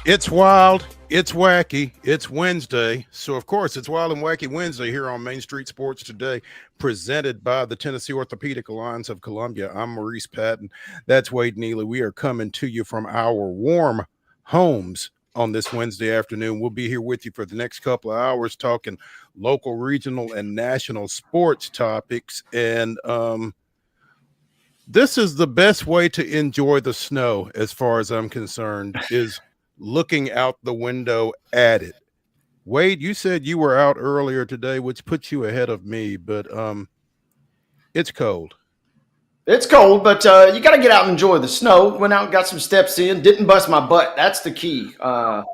It's wild, it's wacky, it's Wednesday. So, of course, it's Wild and Wacky Wednesday here on Main Street Sports Today, presented by the Tennessee Orthopedic Alliance of Columbia. I'm Maurice Patton. That's Wade Neely. We are coming to you from our warm homes on this Wednesday afternoon. We'll be here with you for the next couple of hours talking local, regional, and national sports topics. And this is the best way to enjoy the snow, as far as I'm concerned, is looking out the window at it. Wade, you said you were out earlier today, which puts you ahead of me, but it's cold. It's cold, but you got to get out and enjoy the snow. Went out and got some steps in. Didn't bust my butt. That's the key. The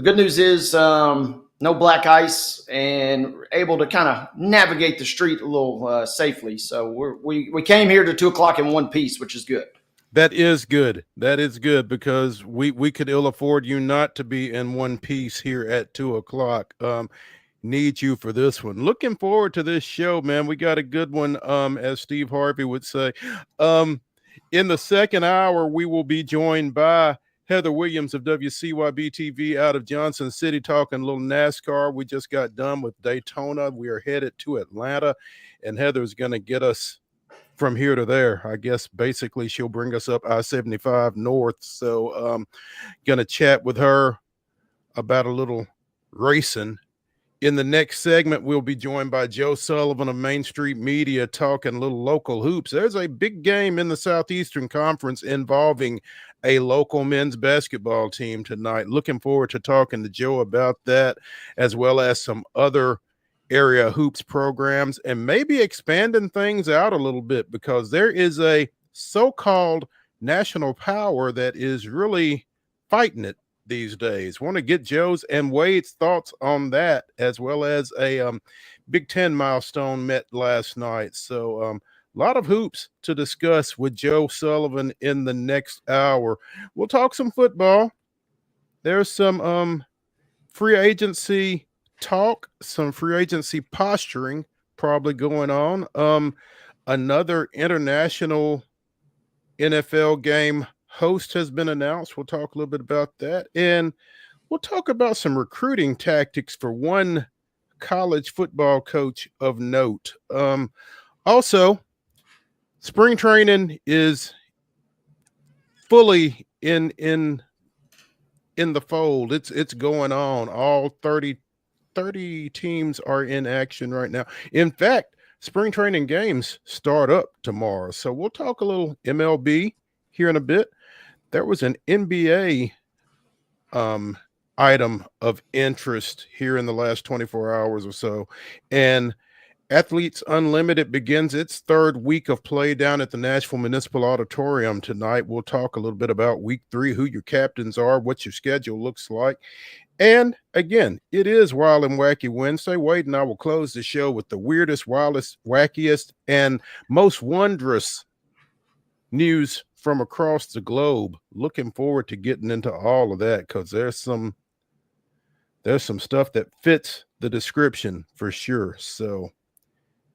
good news is no black ice, and able to kind of navigate the street a little safely. So we came here to 2 o'clock in one piece, which is good. That is good. That is good, because we could ill afford you not to be in one piece here at 2 o'clock. Need you for this one. Looking forward to this show, man. We got a good one, as Steve Harvey would say. In the second hour, we will be joined by Heather Williams of WCYB-TV out of Johnson City, talking a little NASCAR. We just got done with Daytona. We are headed to Atlanta, and Heather's going to get us from here to there. I guess basically she'll bring us up I-75 north. So going to chat with her about a little racing. In the next segment, we'll be joined by Joe Sullivan of Main Street Media, talking a little local hoops. There's a big game in the Southeastern Conference involving a local men's basketball team tonight. Looking forward to talking to Joe about that, as well as some other area hoops programs, and maybe expanding things out a little bit, because there is a so-called national power that is really fighting it these days. Want to get Joe's and Wade's thoughts on that, as well as a Big Ten milestone met last night. So a lot of hoops to discuss with Joe Sullivan in the next hour. We'll talk some football. There's some free agency talk, some free agency posturing probably going on. Another international NFL game host has been announced. We'll talk a little bit about that, and we'll talk about some recruiting tactics for one college football coach of note. Also, spring training is fully in the fold. It's going on. All 30 teams are in action right now. In fact, spring training games start up tomorrow. So we'll talk a little MLB here in a bit. There was an NBA item of interest here in the last 24 hours or so. And Athletes Unlimited begins its third week of play down at the Nashville Municipal Auditorium tonight. We'll talk a little bit about week 3, who your captains are, what your schedule looks like. And again, it is Wild and Wacky Wednesday. Wade and I will close the show with the weirdest, wildest, wackiest, and most wondrous news from across the globe. Looking forward to getting into all of that, because there's some stuff that fits the description for sure. So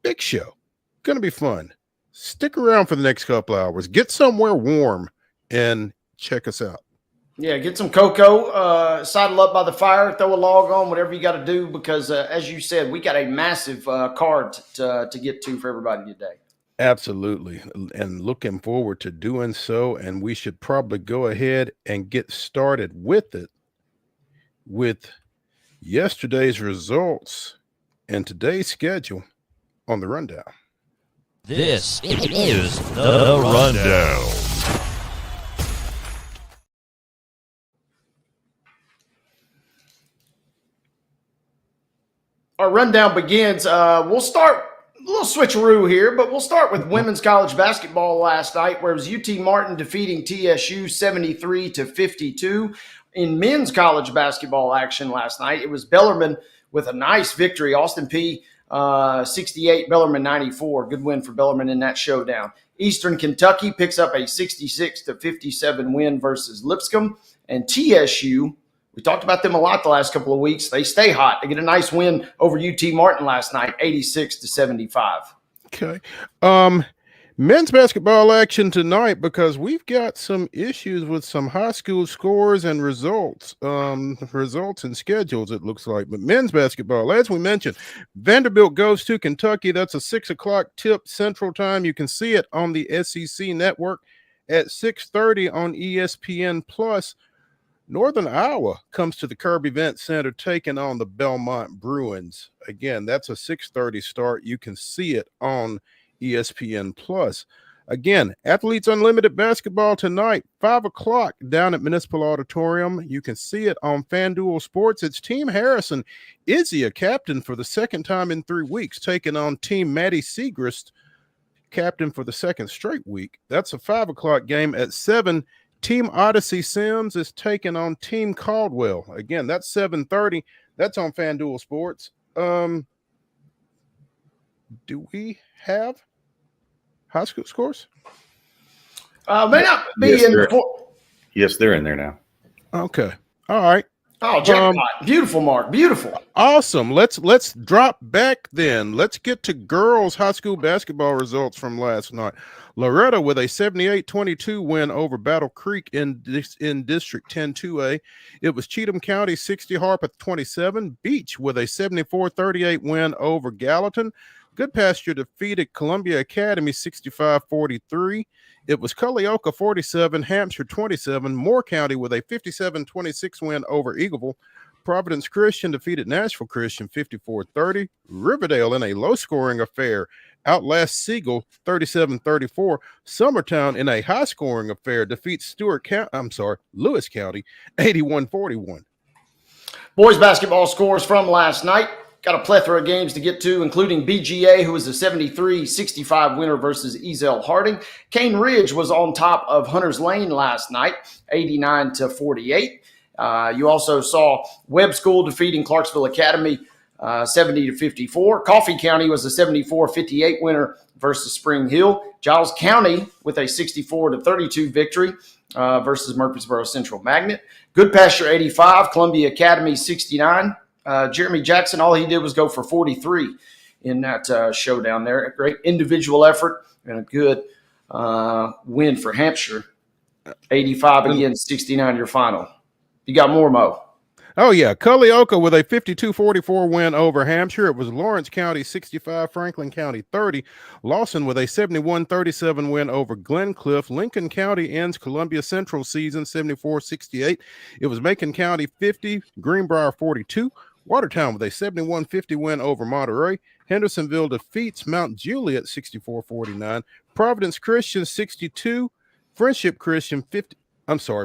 big show. Going to be fun. Stick around for the next couple hours. Get somewhere warm and check us out. Yeah, get some cocoa, saddle up by the fire, throw a log on, whatever you got to do, because as you said, we got a massive card to get to for everybody today. Absolutely, and looking forward to doing so, and we should probably go ahead and get started with it with yesterday's results and today's schedule on the Rundown. This is the Rundown. Our rundown begins. We'll start a little switcheroo here, but we'll start with women's college basketball last night, where it was UT Martin defeating TSU 73-52. In men's college basketball action last night, it was Bellarmine with a nice victory. Austin Peay 68, Bellarmine 94. Good win for Bellarmine in that showdown. Eastern Kentucky picks up a 66-57 win versus Lipscomb. And TSU, we talked about them a lot the last couple of weeks. They stay hot. They get a nice win over UT Martin last night, 86-75. Okay. Men's basketball action tonight because we've got some issues with some high school scores and results and schedules, it looks like. But men's basketball, as we mentioned, Vanderbilt goes to Kentucky. That's a 6 o'clock tip Central Time. You can see it on the SEC network at 6:30 on ESPN Plus. Northern Iowa comes to the Kirby Event Center taking on the Belmont Bruins. Again, that's a 6:30 start. You can see it on ESPN Plus. Again, Athletes Unlimited basketball tonight, 5 o'clock down at Municipal Auditorium. You can see it on FanDuel Sports. It's Team Harrison. Izzy, a captain for the second time in 3 weeks, taking on Team Maddie Segrist, captain for the second straight week. That's a 5 o'clock game. At 7, Team Odyssey Sims is taking on Team Caldwell. Again, that's 7:30. That's on FanDuel Sports. Do we have high school scores? May not be Yes, in they're- the Yes, they're in there now. Okay. All right. Oh, jackpot. Beautiful, Mark. Beautiful. Awesome. Let's drop back then. Let's get to girls high school basketball results from last night. Loretta with a 78-22 win over Battle Creek in District 10-2A. It was Cheatham County 60, Harpeth 27. Beach with a 74-38 win over Gallatin. Goodpasture defeated Columbia Academy 65-43. It was Culleoka 47, Hampshire 27. Moore County with a 57-26 win over Eagleville. Providence Christian defeated Nashville Christian 54-30. Riverdale in a low-scoring affair outlasts Siegel 37-34. Summertown in a high-scoring affair defeats Lewis County 81-41. Boys basketball scores from last night. Got a plethora of games to get to, including BGA, who was a 73-65 winner versus Ezel Harding. Cane Ridge was on top of Hunters Lane last night, 89-48. You also saw Webb School defeating Clarksville Academy 70-54. Coffee County was a 74-58 winner versus Spring Hill. Giles County with a 64-32 victory versus Murfreesboro Central Magnet. Goodpasture 85, Columbia Academy 69. Jeremy Jackson, all he did was go for 43 in that showdown there. A great individual effort and a good win for Hampshire. 85 again, 69 your final. You got more, Mo. Oh, yeah. Culleoka with a 52-44 win over Hampshire. It was Lawrence County 65, Franklin County 30. Lawson with a 71-37 win over Glencliff. Lincoln County ends Columbia Central season 74-68. It was Macon County 50, Greenbrier 42. Watertown with a 71-50 win over Monterey. Hendersonville defeats Mount Juliet 64-49. Providence Christian 62. Friendship Christian 50.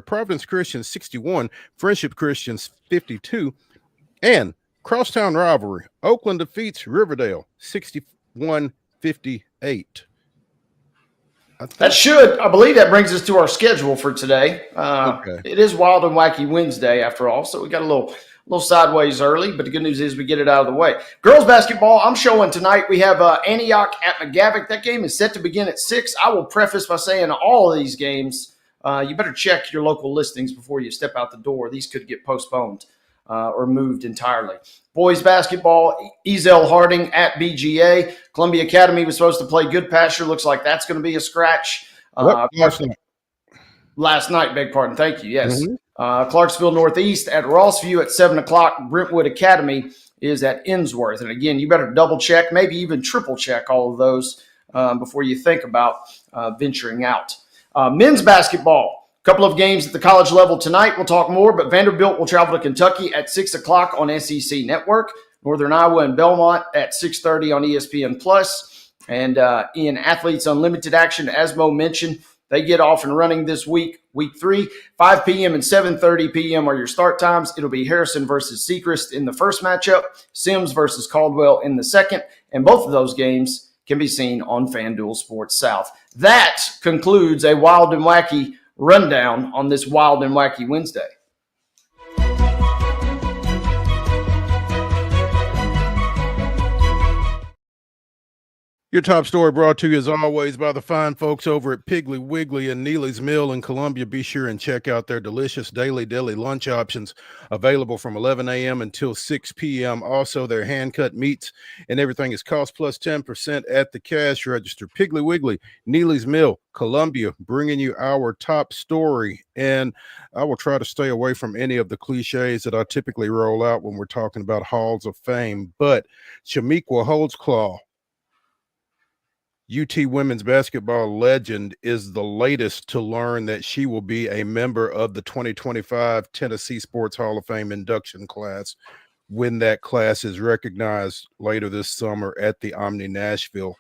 Providence Christian 61, Friendship Christians 52, and Crosstown rivalry. Oakland defeats Riverdale 61-58. I believe that brings us to our schedule for today. Okay. It is Wild and Wacky Wednesday after all, so we got a little sideways early, but the good news is we get it out of the way. Girls basketball, I'm showing tonight. We have Antioch at McGavick. That game is set to begin at 6. I will preface by saying all of these games, you better check your local listings before you step out the door. These could get postponed or moved entirely. Boys basketball, Ezel Harding at BGA. Columbia Academy was supposed to play Goodpasture. Looks like that's going to be a scratch. Last night, beg pardon. Thank you. Yes. Mm-hmm. Clarksville Northeast at Rossview at 7 o'clock. Brentwood Academy is at Innsworth. And again, you better double check, maybe even triple check all of those before you think about venturing out. Men's basketball, a couple of games at the college level tonight. We'll talk more, but Vanderbilt will travel to Kentucky at 6 o'clock on SEC Network. Northern Iowa and Belmont at 6:30 on ESPN Plus. And in Athletes Unlimited action, as Mo mentioned, they get off and running this week, week 3. 5 p.m. and 7:30 p.m. are your start times. It'll be Harrison versus Seacrest in the first matchup, Sims versus Caldwell in the second, and both of those games can be seen on FanDuel Sports South. That concludes a Wild and Wacky rundown on this Wild and Wacky Wednesday. Your top story brought to you as always by the fine folks over at Piggly Wiggly and Neely's Mill in Columbia. Be sure and check out their delicious daily deli lunch options available from 11 a.m. until 6 p.m. Also, their hand-cut meats and everything is cost plus 10% at the cash register. Piggly Wiggly, Neely's Mill, Columbia, bringing you our top story. And I will try to stay away from any of the cliches that I typically roll out when we're talking about halls of fame. But Shamiqua Holdsclaw, UT women's basketball legend, is the latest to learn that she will be a member of the 2025 Tennessee Sports Hall of Fame induction class when that class is recognized later this summer at the Omni Nashville.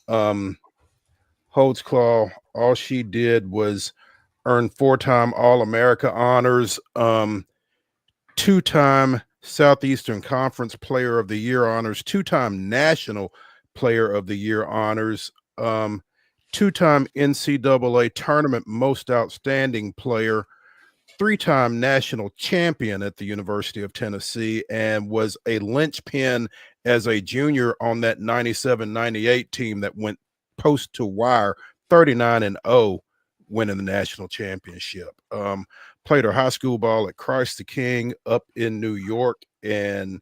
Holdsclaw, all she did was earn 4-time All-America honors, 2-time Southeastern Conference Player of the Year honors, 2-time National Player of the Year honors, 2-time NCAA Tournament Most Outstanding Player, 3-time National Champion at the University of Tennessee, and was a linchpin as a junior on that 97-98 team that went post to wire 39-0, winning the national championship. Played her high school ball at Christ the King up in New York and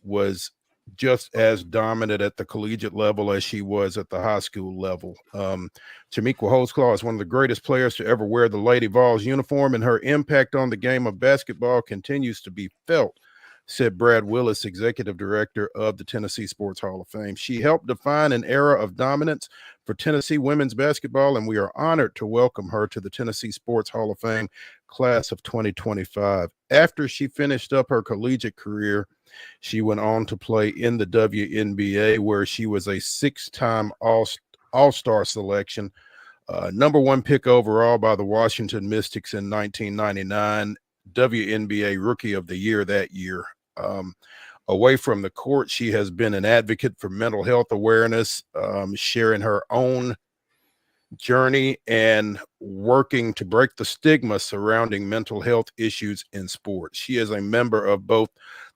was just as dominant at the collegiate level as she was at the high school level. Shamiqua Holdsclaw is one of the greatest players to ever wear the Lady Vols uniform, and her impact on the game of basketball continues to be felt, said Brad Willis, executive director of the Tennessee Sports Hall of Fame. She helped define an era of dominance for Tennessee women's basketball, and we are honored to welcome her to the Tennessee Sports Hall of Fame class of 2025. After she finished up her collegiate career, she went on to play in the WNBA, where she was a 6-time All-Star selection, number 1 pick overall by the Washington Mystics in 1999, WNBA Rookie of the Year that year. Away from the court, she has been an advocate for mental health awareness, sharing her own journey and working to break the stigma surrounding mental health issues in sports. She is a member of both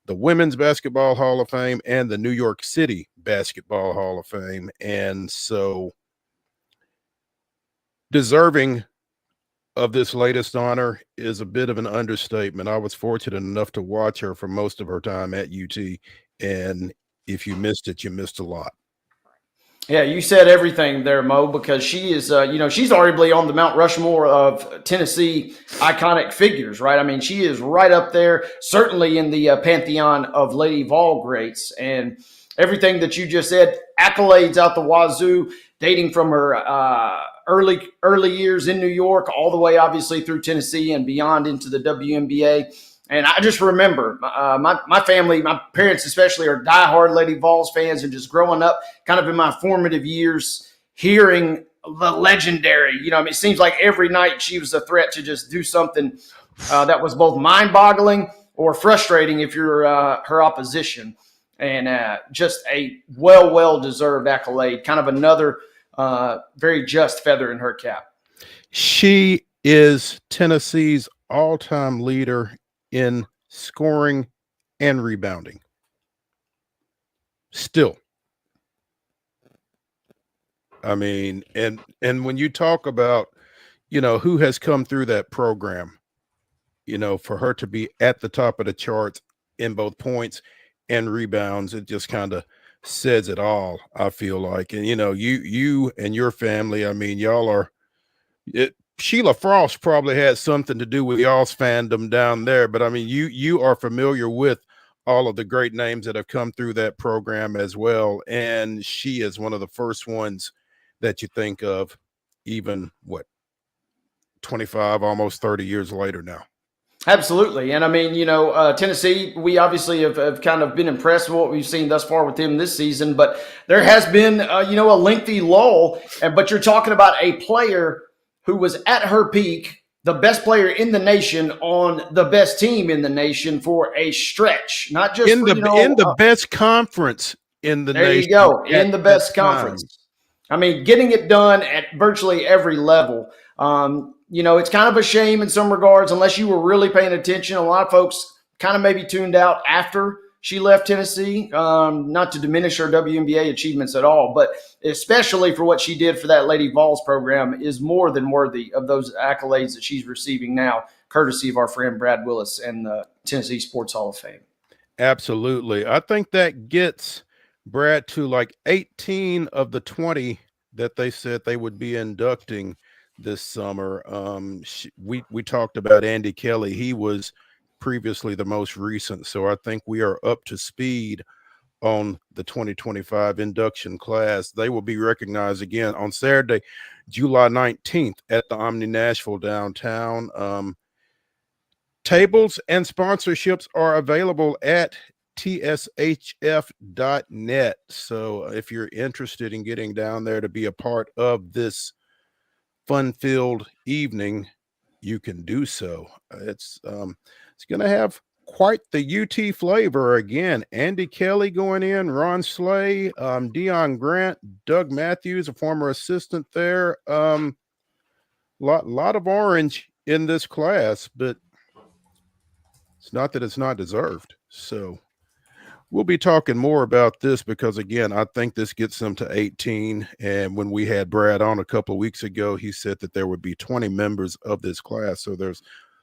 the Women's Basketball Hall of Fame and the New York City Basketball Hall of Fame. And so deserving of this latest honor is a bit of an understatement. I was fortunate enough to watch her for most of her time at UT. And if you missed it, you missed a lot. Yeah, you said everything there, Mo, because she is, she's arguably on the Mount Rushmore of Tennessee iconic figures, right? I mean, she is right up there, certainly in the pantheon of Lady Vol greats. And everything that you just said, accolades out the wazoo, dating from her early years in New York all the way, obviously, through Tennessee and beyond into the WNBA. And I just remember my family, my parents especially, are diehard Lady Vols fans, and just growing up kind of in my formative years, hearing the legendary, it seems like every night she was a threat to just do something that was both mind-boggling or frustrating if you're her opposition. And just a well-deserved accolade, kind of another very just feather in her cap. She is Tennessee's all-time leader in scoring and rebounding. Still. I mean, and when you talk about, who has come through that program, for her to be at the top of the charts in both points and rebounds, it just kind of says it all, I feel like. And, you and your family, I mean, y'all are it. Sheila Frost probably had something to do with y'all's fandom down there, but I mean, you are familiar with all of the great names that have come through that program as well. And she is one of the first ones that you think of, even 25, almost 30 years later now. Absolutely. And I mean, Tennessee, we obviously have kind of been impressed with what we've seen thus far with them this season, but there has been, a lengthy lull. But you're talking about a player who was at her peak, the best player in the nation on the best team in the nation for a stretch, not just in the best conference in the nation. There you go, in the best conference. I mean, getting it done at virtually every level. It's kind of a shame in some regards, unless you were really paying attention. A lot of folks kind of maybe tuned out after she left Tennessee. Not to diminish her WNBA achievements at all, but especially for what she did for that Lady Vols program is more than worthy of those accolades that she's receiving now, courtesy of our friend Brad Willis and the Tennessee Sports Hall of Fame. Absolutely. I think that gets Brad to like 18 of the 20 that they said they would be inducting this summer. We talked about Andy Kelly. He was previously the most recent. So I think we are up to speed on the 2025 induction class. They will be recognized again on Saturday, July 19th at the Omni Nashville downtown. Tables and sponsorships are available at tshf.net. So if you're interested in getting down there to be a part of this fun-filled evening, you can do so. It's going to have quite the UT flavor again. Andy Kelly going in, Ron Slay, Deion Grant, Doug Matthews, a former assistant there. Lot of orange in this class, but it's not that it's not deserved. So we'll be talking more about this because, again, I think this gets them to 18. And when we had Brad on a couple of weeks ago, he said that there would be 20 members of this class. So there's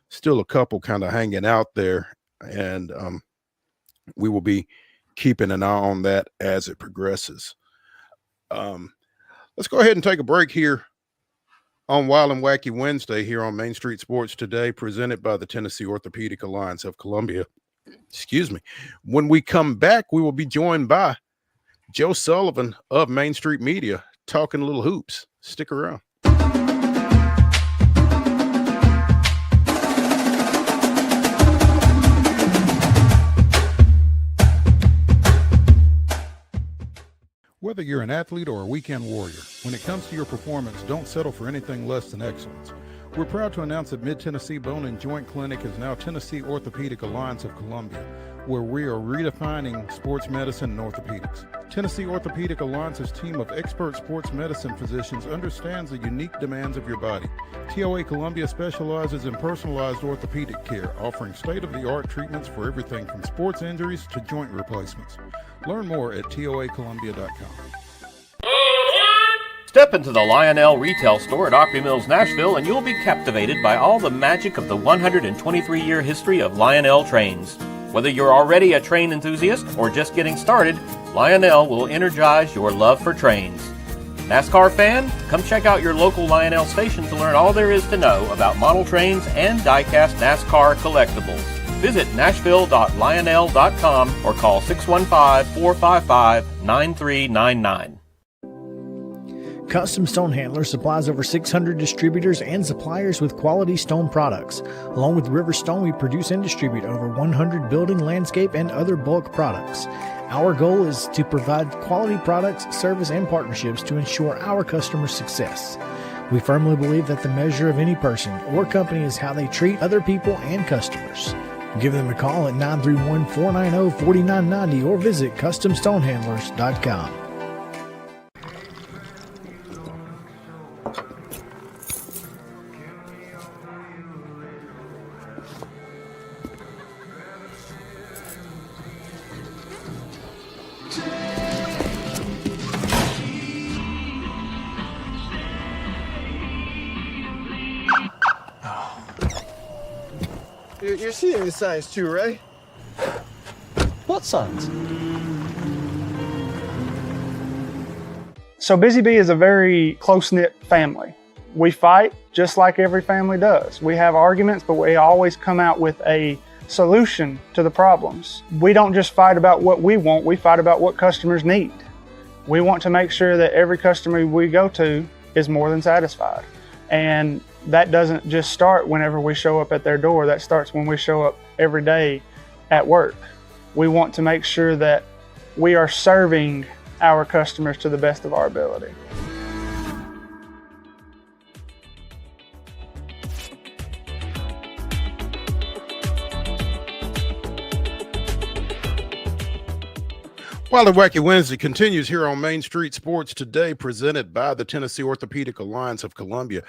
still a couple kind of hanging out there. And we will be keeping an eye on that as it progresses. Let's go ahead and take a break here on Wild and Wacky Wednesday here on Main Street Sports Today, presented by the Tennessee Orthopedic Alliance of Columbia. Excuse me. When we come back, we will be joined by Joe Sullivan of Main Street Media, talking a little hoops. Stick around. Whether you're an athlete or a weekend warrior, when it comes to your performance, don't settle for anything less than excellence. We're proud to announce that Mid-Tennessee Bone and Joint Clinic is now Tennessee Orthopedic Alliance of Columbia, where we are redefining sports medicine and orthopedics. Tennessee Orthopedic Alliance's team of expert sports medicine physicians understands the unique demands of your body. TOA Columbia specializes in personalized orthopedic care, offering state-of-the-art treatments for everything from sports injuries to joint replacements. Learn more at toacolumbia.com. Step into the Lionel retail store at Opry Mills, Nashville, and you'll be captivated by all the magic of the 123-year history of Lionel trains. Whether you're already a train enthusiast or just getting started, Lionel will energize your love for trains. NASCAR fan? Come check out your local Lionel station to learn all there is to know about model trains and die-cast NASCAR collectibles. Visit nashville.lionel.com or call 615-455-9399. Custom Stone Handlers supplies over 600 distributors and suppliers with quality stone products. Along with River Stone, we produce and distribute over 100 building, landscape, and other bulk products. Our goal is to provide quality products, service, and partnerships to ensure our customers' success. We firmly believe that the measure of any person or company is how they treat other people and customers. Give them a call at 931-490-4990 or visit CustomStonehandlers.com. You're seeing the signs too, right? What signs? So Busy Bee is a very close-knit family. We fight just like every family does. We have arguments, but we always come out with a solution to the problems. We don't just fight about what we want, we fight about what customers need. We want to make sure that every customer we go to is more than satisfied. And that doesn't just start whenever we show up at their door, that starts when we show up every day at work. We want to make sure that we are serving our customers to the best of our ability. Wild and Wacky Wednesday continues here on Main Street Sports Today, presented by the Tennessee Orthopedic Alliance of Columbia.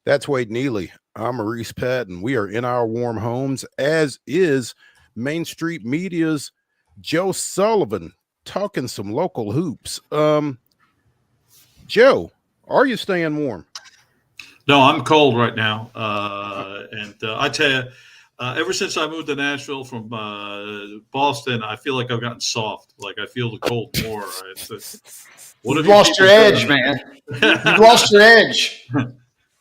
That's Wade Neely. I'm Maurice Patton. We are in our warm homes, as is Main Street Media's Joe Sullivan talking some local hoops. Joe, are you staying warm? No, I'm cold right now. And I tell you, ever since I moved to Nashville from Boston, I feel like I've gotten soft. Like I feel the cold more. You've lost your edge, man. You've lost your edge.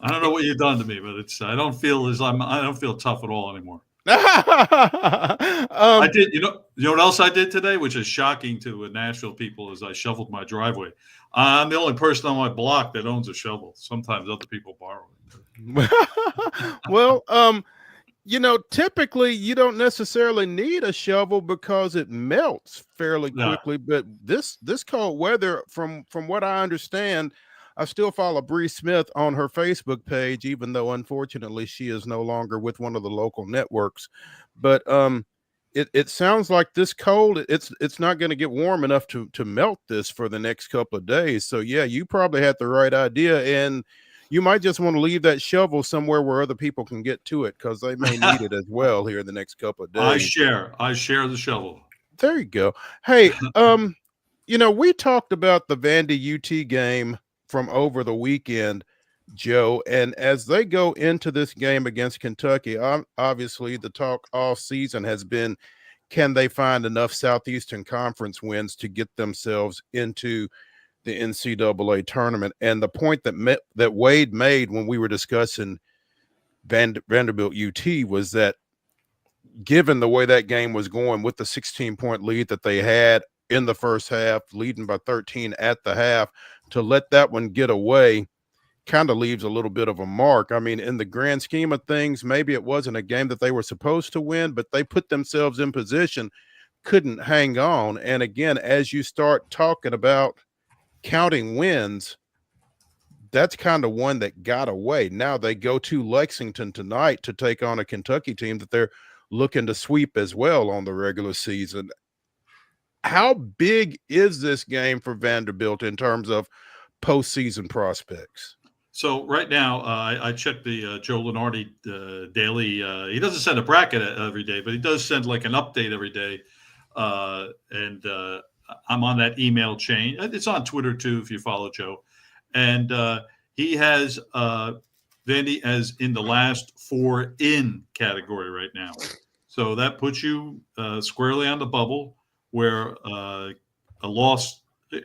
I don't know what you've done to me, but I don't feel tough at all anymore. I did. You know what else I did today, which is shocking to Nashville people, is I shoveled my driveway. I'm the only person on my block that owns a shovel. Sometimes other people borrow it. Well, typically you don't necessarily need a shovel because it melts fairly quickly. No. But this cold weather, from what I understand, I still follow Bree Smith on her Facebook page, even though unfortunately she is no longer with one of the local networks. But it sounds like this cold, it's not going to get warm enough to melt this for the next couple of days. So yeah, you probably had the right idea, and you might just want to leave that shovel somewhere where other people can get to it, because they may need it as well here in the next couple of days. I share the shovel. There you go. Hey, we talked about the Vandy UT game from over the weekend, Joe, and as they go into this game against Kentucky, obviously the talk all season has been, can they find enough Southeastern Conference wins to get themselves into the NCAA tournament? And the point that Wade made when we were discussing Vanderbilt UT was that given the way that game was going, with the 16-point lead that they had in the first half, leading by 13 at the half, to let that one get away kind of leaves a little bit of a mark. I mean, in the grand scheme of things, maybe it wasn't a game that they were supposed to win, but they put themselves in position, couldn't hang on. And again, as you start talking about counting wins, that's kind of one that got away. Now they go to Lexington tonight to take on a Kentucky team that they're looking to sweep as well on the regular season. How big is this game for Vanderbilt in terms of postseason prospects? So right now, I checked the Joe Lunardi daily. He doesn't send a bracket every day, but he does send like an update every day. And I'm on that email chain. It's on Twitter too, if you follow Joe. And he has Vandy as in the last 4 in category right now. So that puts you squarely on the bubble, where a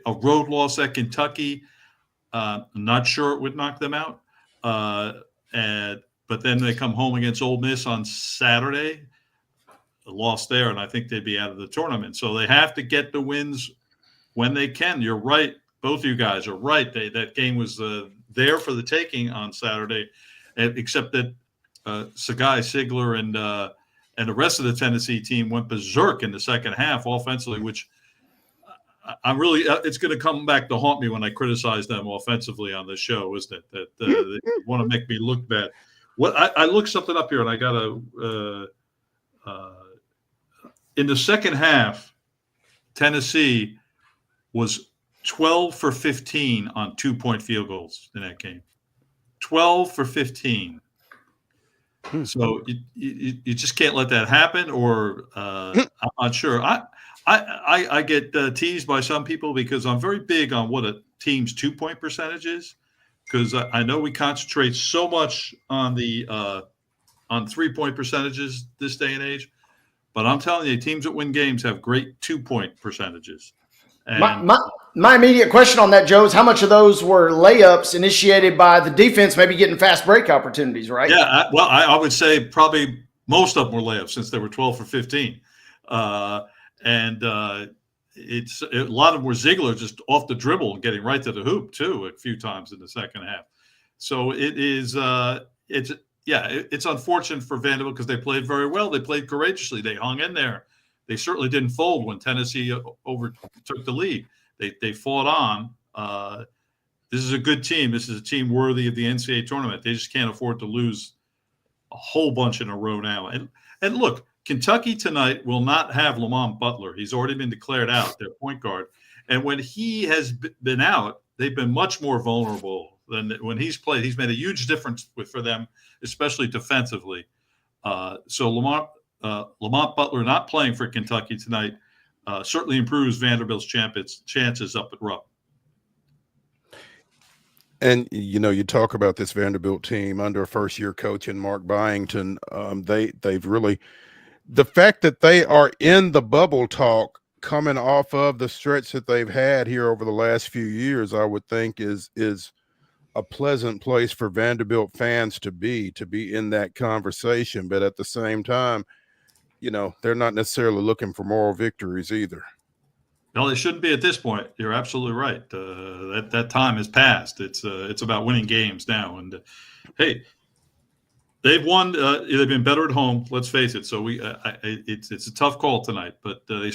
road loss at Kentucky, I'm not sure it would knock them out. But then they come home against Ole Miss on Saturday, a loss there, and I think they'd be out of the tournament. So they have to get the wins when they can. You're right. Both of you guys are right. That game was there for the taking on Saturday, except that Sagai, Sigler, and the rest of the Tennessee team went berserk in the second half offensively, which I'm really it's going to come back to haunt me when I criticize them offensively on this show, isn't it? That they want to make me look bad. I looked something up here, and I got to in the second half, Tennessee was 12 for 15 on 2-point field goals in that game. 12 for 15. So you just can't let that happen, or I'm not sure. I get teased by some people because I'm very big on what a team's 2-point percentage is, because I know we concentrate so much on the on 3-point percentages this day and age, but I'm telling you, teams that win games have great 2-point percentages. And my immediate question on that, Joe, is how much of those were layups initiated by the defense, maybe getting fast break opportunities, right? Yeah, I would say probably most of them were layups, since they were 12 for 15. And it's a lot of them were Ziegler just off the dribble and getting right to the hoop too a few times in the second half. So it is it's unfortunate for Vanderbilt because they played very well. They played courageously. They hung in there. They certainly didn't fold when Tennessee overtook the lead. They fought on. This is a good team. This is a team worthy of the NCAA tournament. They just can't afford to lose a whole bunch in a row now. And look, Kentucky tonight will not have Lamont Butler. He's already been declared out, their point guard. And when he has been out, they've been much more vulnerable than when he's played. He's made a huge difference for them, especially defensively. So Lamont Butler not playing for Kentucky tonight certainly improves Vanderbilt's chances up at Rupp. And, you talk about this Vanderbilt team under a first-year coach in Mark Byington. They've really – the fact that they are in the bubble talk coming off of the stretch that they've had here over the last few years, I would think is a pleasant place for Vanderbilt fans to be in that conversation. But at the same time, they're not necessarily looking for moral victories either. No, they shouldn't be at this point. You're absolutely right. That time has passed. It's about winning games now. And hey, they've won. They've been better at home. Let's face it. So it's a tough call tonight, but they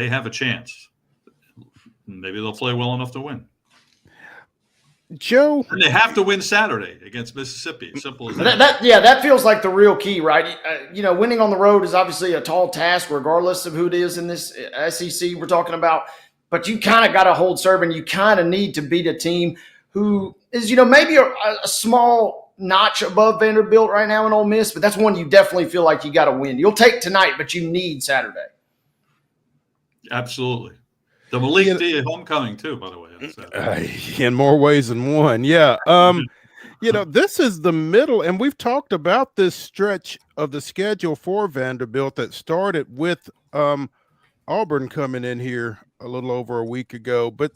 have a chance. Maybe they'll play well enough to win. Joe, and they have to win Saturday against Mississippi. Simple as that. That feels like the real key, right? Winning on the road is obviously a tall task, regardless of who it is in this SEC we're talking about. But you kind of got to hold serve, and you kind of need to beat a team who is, maybe a small notch above Vanderbilt right now in Ole Miss. But that's one you definitely feel like you got to win. You'll take tonight, but you need Saturday. Absolutely. The Malik D homecoming too, by the way. In more ways than one. Yeah. This is the middle, and we've talked about this stretch of the schedule for Vanderbilt that started with Auburn coming in here a little over a week ago. But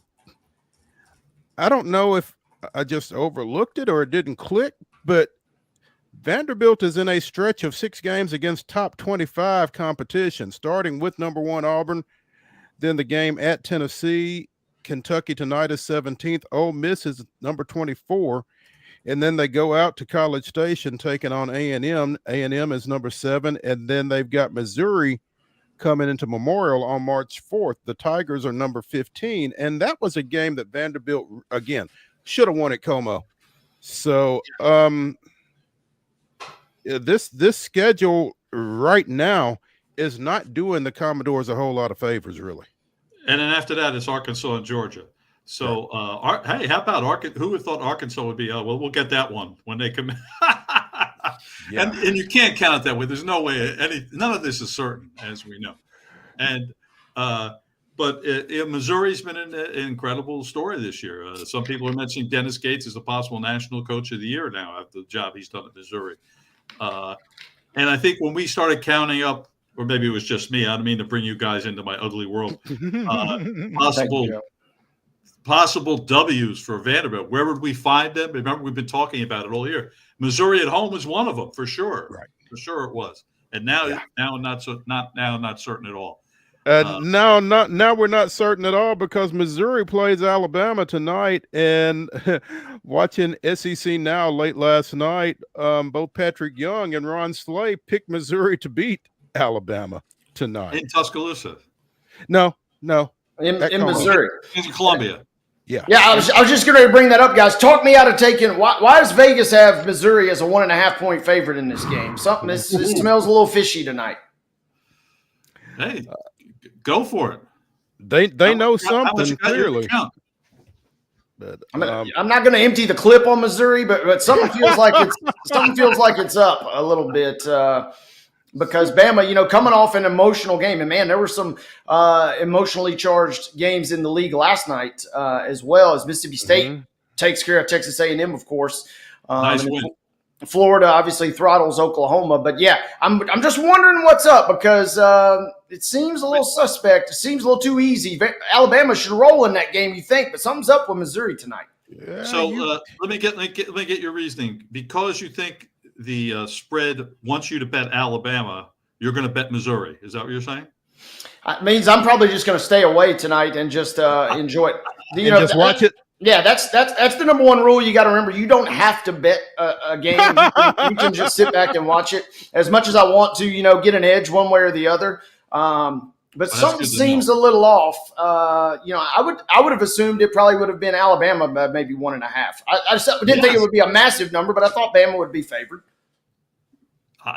I don't know if I just overlooked it or it didn't click, but Vanderbilt is in a stretch of 6 games against top 25 competition, starting with number 1 Auburn, then the game at Tennessee. Kentucky tonight is 17th. Ole Miss is number 24. And then they go out to College Station taking on A&M. A&M is number 7. And then they've got Missouri coming into Memorial on March 4th. The Tigers are number 15. And that was a game that Vanderbilt, again, should have won at Como. So this schedule right now is not doing the Commodores a whole lot of favors, really. And then after that, it's Arkansas and Georgia. So, hey, how about Arkansas? Who would have thought Arkansas would be? Well, we'll get that one when they come. Yeah. And you can't count that way. There's no way. None of this is certain, as we know. And but Missouri's been an incredible story this year. Some people are mentioning Dennis Gates as a possible national coach of the year now after the job he's done at Missouri. And I think when we started counting up, or maybe it was just me, I don't mean to bring you guys into my ugly world, possible W's for Vanderbilt. Where would we find them? Remember, we've been talking about it all year. Missouri at home was one of them, for sure. Right. For sure it was. And now not certain at all. Now we're not certain at all because Missouri plays Alabama tonight. And watching SEC Now late last night, both Patrick Young and Ron Slay picked Missouri to beat Alabama tonight. In Tuscaloosa. No. In Missouri. In Columbia. Yeah. I was just going to bring that up, guys. Talk me out of taking. Why does Vegas have Missouri as a 1.5 point favorite in this game? Something it smells a little fishy tonight. Hey, go for it. They know something clearly. But I'm not going to empty the clip on Missouri, but something feels like it's up a little bit. Because Bama, coming off an emotional game, and man, there were some emotionally charged games in the league last night as well, as Mississippi State takes care of Texas A&M, of course. Nice win. Florida obviously throttles Oklahoma, but yeah, I'm just wondering what's up because it seems a little suspect. It seems a little too easy. Alabama should roll in that game, you think, but something's up with Missouri tonight. Yeah, so let me get your reasoning. Because you think the spread wants you to bet Alabama, you're going to bet Missouri. Is that what you're saying? It means I'm probably just going to stay away tonight and just enjoy it. Just watch it. Yeah, that's the number one rule you got to remember. You don't have to bet a game. You can just sit back and watch it. As much as I want to, get an edge one way or the other. But something seems a little off. I would have assumed it probably would have been Alabama by maybe 1.5. I just didn't think it would be a massive number, but I thought Bama would be favored.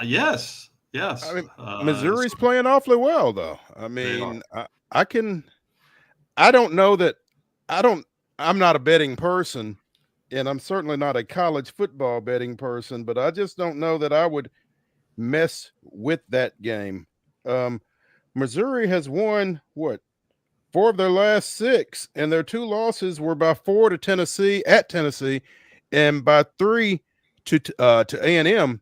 Yes. I mean, Missouri's playing awfully well, though. I mean, I'm not a betting person, and I'm certainly not a college football betting person, but I just don't know that I would mess with that game. Missouri has won what? 4 of their last 6, and their 2 losses were by 4 to Tennessee at Tennessee, and by 3 to A&M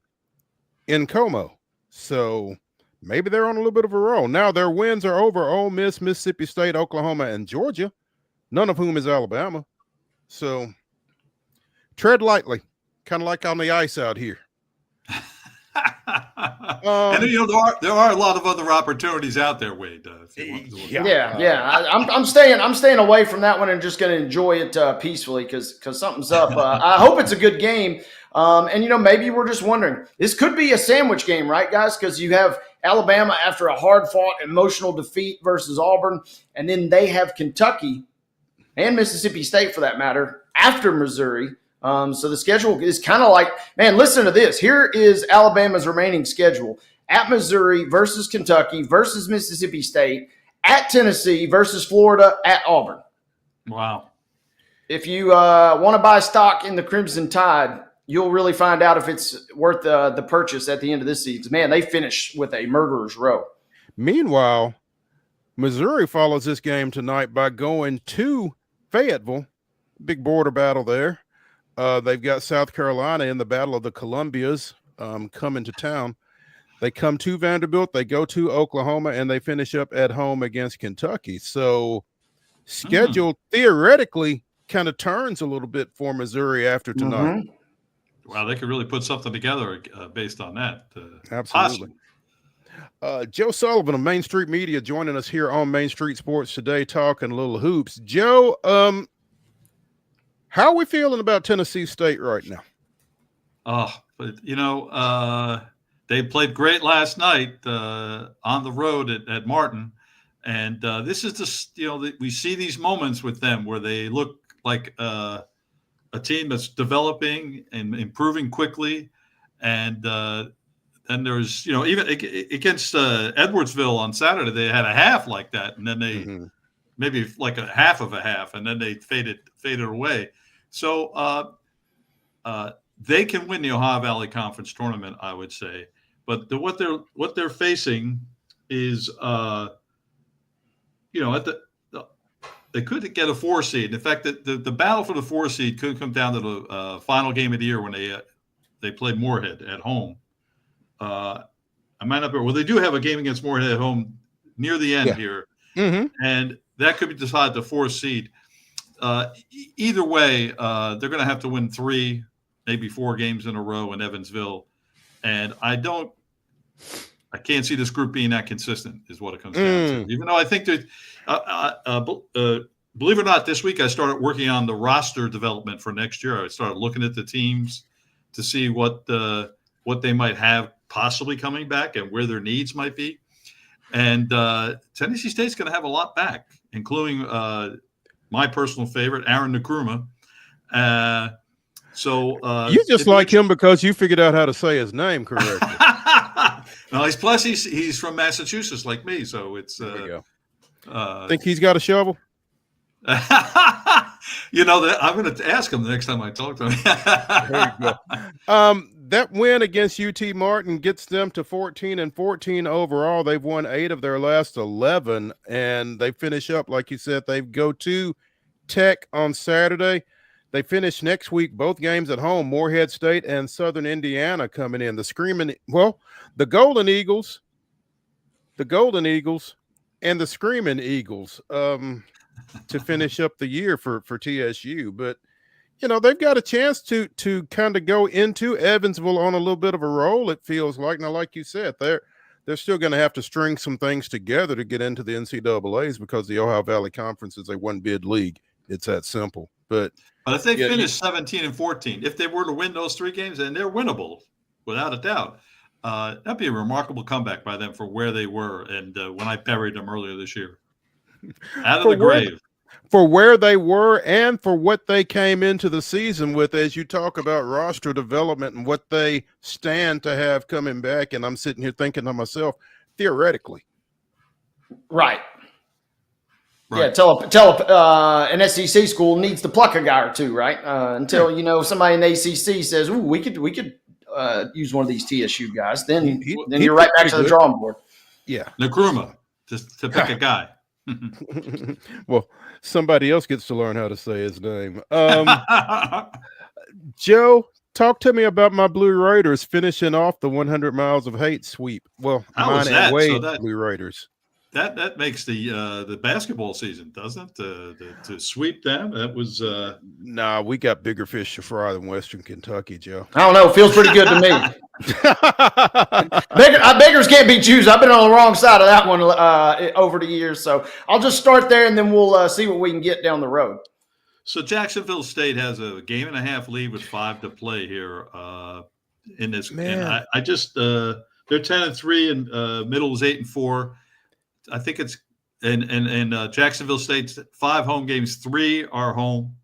in Como. So maybe they're on a little bit of a roll. Now their wins are over Ole Miss, Mississippi State, Oklahoma, and Georgia, none of whom is Alabama. So tread lightly, kind of like on the ice out here. And there are a lot of other opportunities out there, Wade. I'm staying away from that one and just going to enjoy it peacefully because something's up. I hope it's a good game. And maybe we're just wondering, this could be a sandwich game, right, guys? Because you have Alabama after a hard-fought, emotional defeat versus Auburn, and then they have Kentucky and Mississippi State, for that matter, after Missouri. So the schedule is kind of like, man, listen to this. Here is Alabama's remaining schedule: at Missouri versus Kentucky versus Mississippi State, at Tennessee versus Florida, at Auburn. Wow. If you want to buy stock in the Crimson Tide, you'll really find out if it's worth the purchase at the end of this season. Man, they finished with a murderer's row. Meanwhile, Missouri follows this game tonight by going to Fayetteville, big border battle there. They've got South Carolina in the Battle of the Columbias coming to town. They come to Vanderbilt, they go to Oklahoma, and they finish up at home against Kentucky. So schedule theoretically kind of turns a little bit for Missouri after tonight. Wow, they could really put something together based on that. Absolutely. Joe Sullivan of Main Street Media joining us here on Main Street Sports today, talking a little hoops. Joe, how are we feeling about Tennessee State right now? They played great last night on the road at Martin. And this is just, we see these moments with them where they look like a team that's developing and improving quickly. And then there's, even against Edwardsville on Saturday, they had a half like that. And then they maybe like a half of a half, and then they faded away. So they can win the Ohio Valley Conference tournament, I would say. But what they're facing is, they could get a 4 seed. In fact, the battle for the 4 seed could come down to the final game of the year when they play Moorhead at home. I might not be. Well, they do have a game against Moorhead at home near the end here, and that could be decided the 4 seed. Either way, they're going to have to win 3, maybe 4 games in a row in Evansville, and I can't see this group being that consistent, is what it comes down to. Even though I think that, believe it or not, this week I started working on the roster development for next year. I started looking at the teams to see what they might have possibly coming back and where their needs might be. And Tennessee State's going to have a lot back, including my personal favorite, Aaron Nkrumah. You just like him because you figured out how to say his name correctly. No, he's from Massachusetts like me, so it's. There we go. Think he's got a shovel? I'm going to ask him the next time I talk to him. There you go. That win against UT Martin gets them to 14-14 overall. They've won 8 of their last 11, and they finish up, like you said, they go to Tech on Saturday. They finish next week, both games at home, Moorhead State and Southern Indiana coming in. The Golden Eagles, and the Screaming Eagles to finish up the year for TSU. But, they've got a chance to kind of go into Evansville on a little bit of a roll, it feels like. Now, like you said, they're still going to have to string some things together to get into the NCAAs because the Ohio Valley Conference is a one-bid league. It's that simple. But if they finish 17-14, if they were to win those 3 games, and they're winnable without a doubt, that'd be a remarkable comeback by them for where they were and when I buried them earlier this year. Out of the grave. For where they were and for what they came into the season with, as you talk about roster development and what they stand to have coming back. And I'm sitting here thinking to myself, theoretically. Right. Yeah, tell an SEC school needs to pluck a guy or two, right? Until somebody in the ACC says, "Ooh, we could use one of these TSU guys." Then you're right back to the drawing board. Yeah, Nkrumah. just to pick a guy. Well, somebody else gets to learn how to say his name. Joe, talk to me about my Blue Raiders finishing off the 100 Miles of Hate sweep. Well, How mine was and that? Wade's So Blue Raiders. that makes the basketball season, doesn't it? To sweep them, that was Nah, we got bigger fish to fry than Western Kentucky, Joe. I don't know. It feels pretty good to me. Beggars can't be choosers. I've been on the wrong side of that one over the years. So I'll just start there, and then we'll see what we can get down the road. So Jacksonville State has a game and a half lead with 5 to play here in this. Man. And I just they're 10-3 and Middle is 8-4. I think it's and Jacksonville State's 5 home games, 3 are home.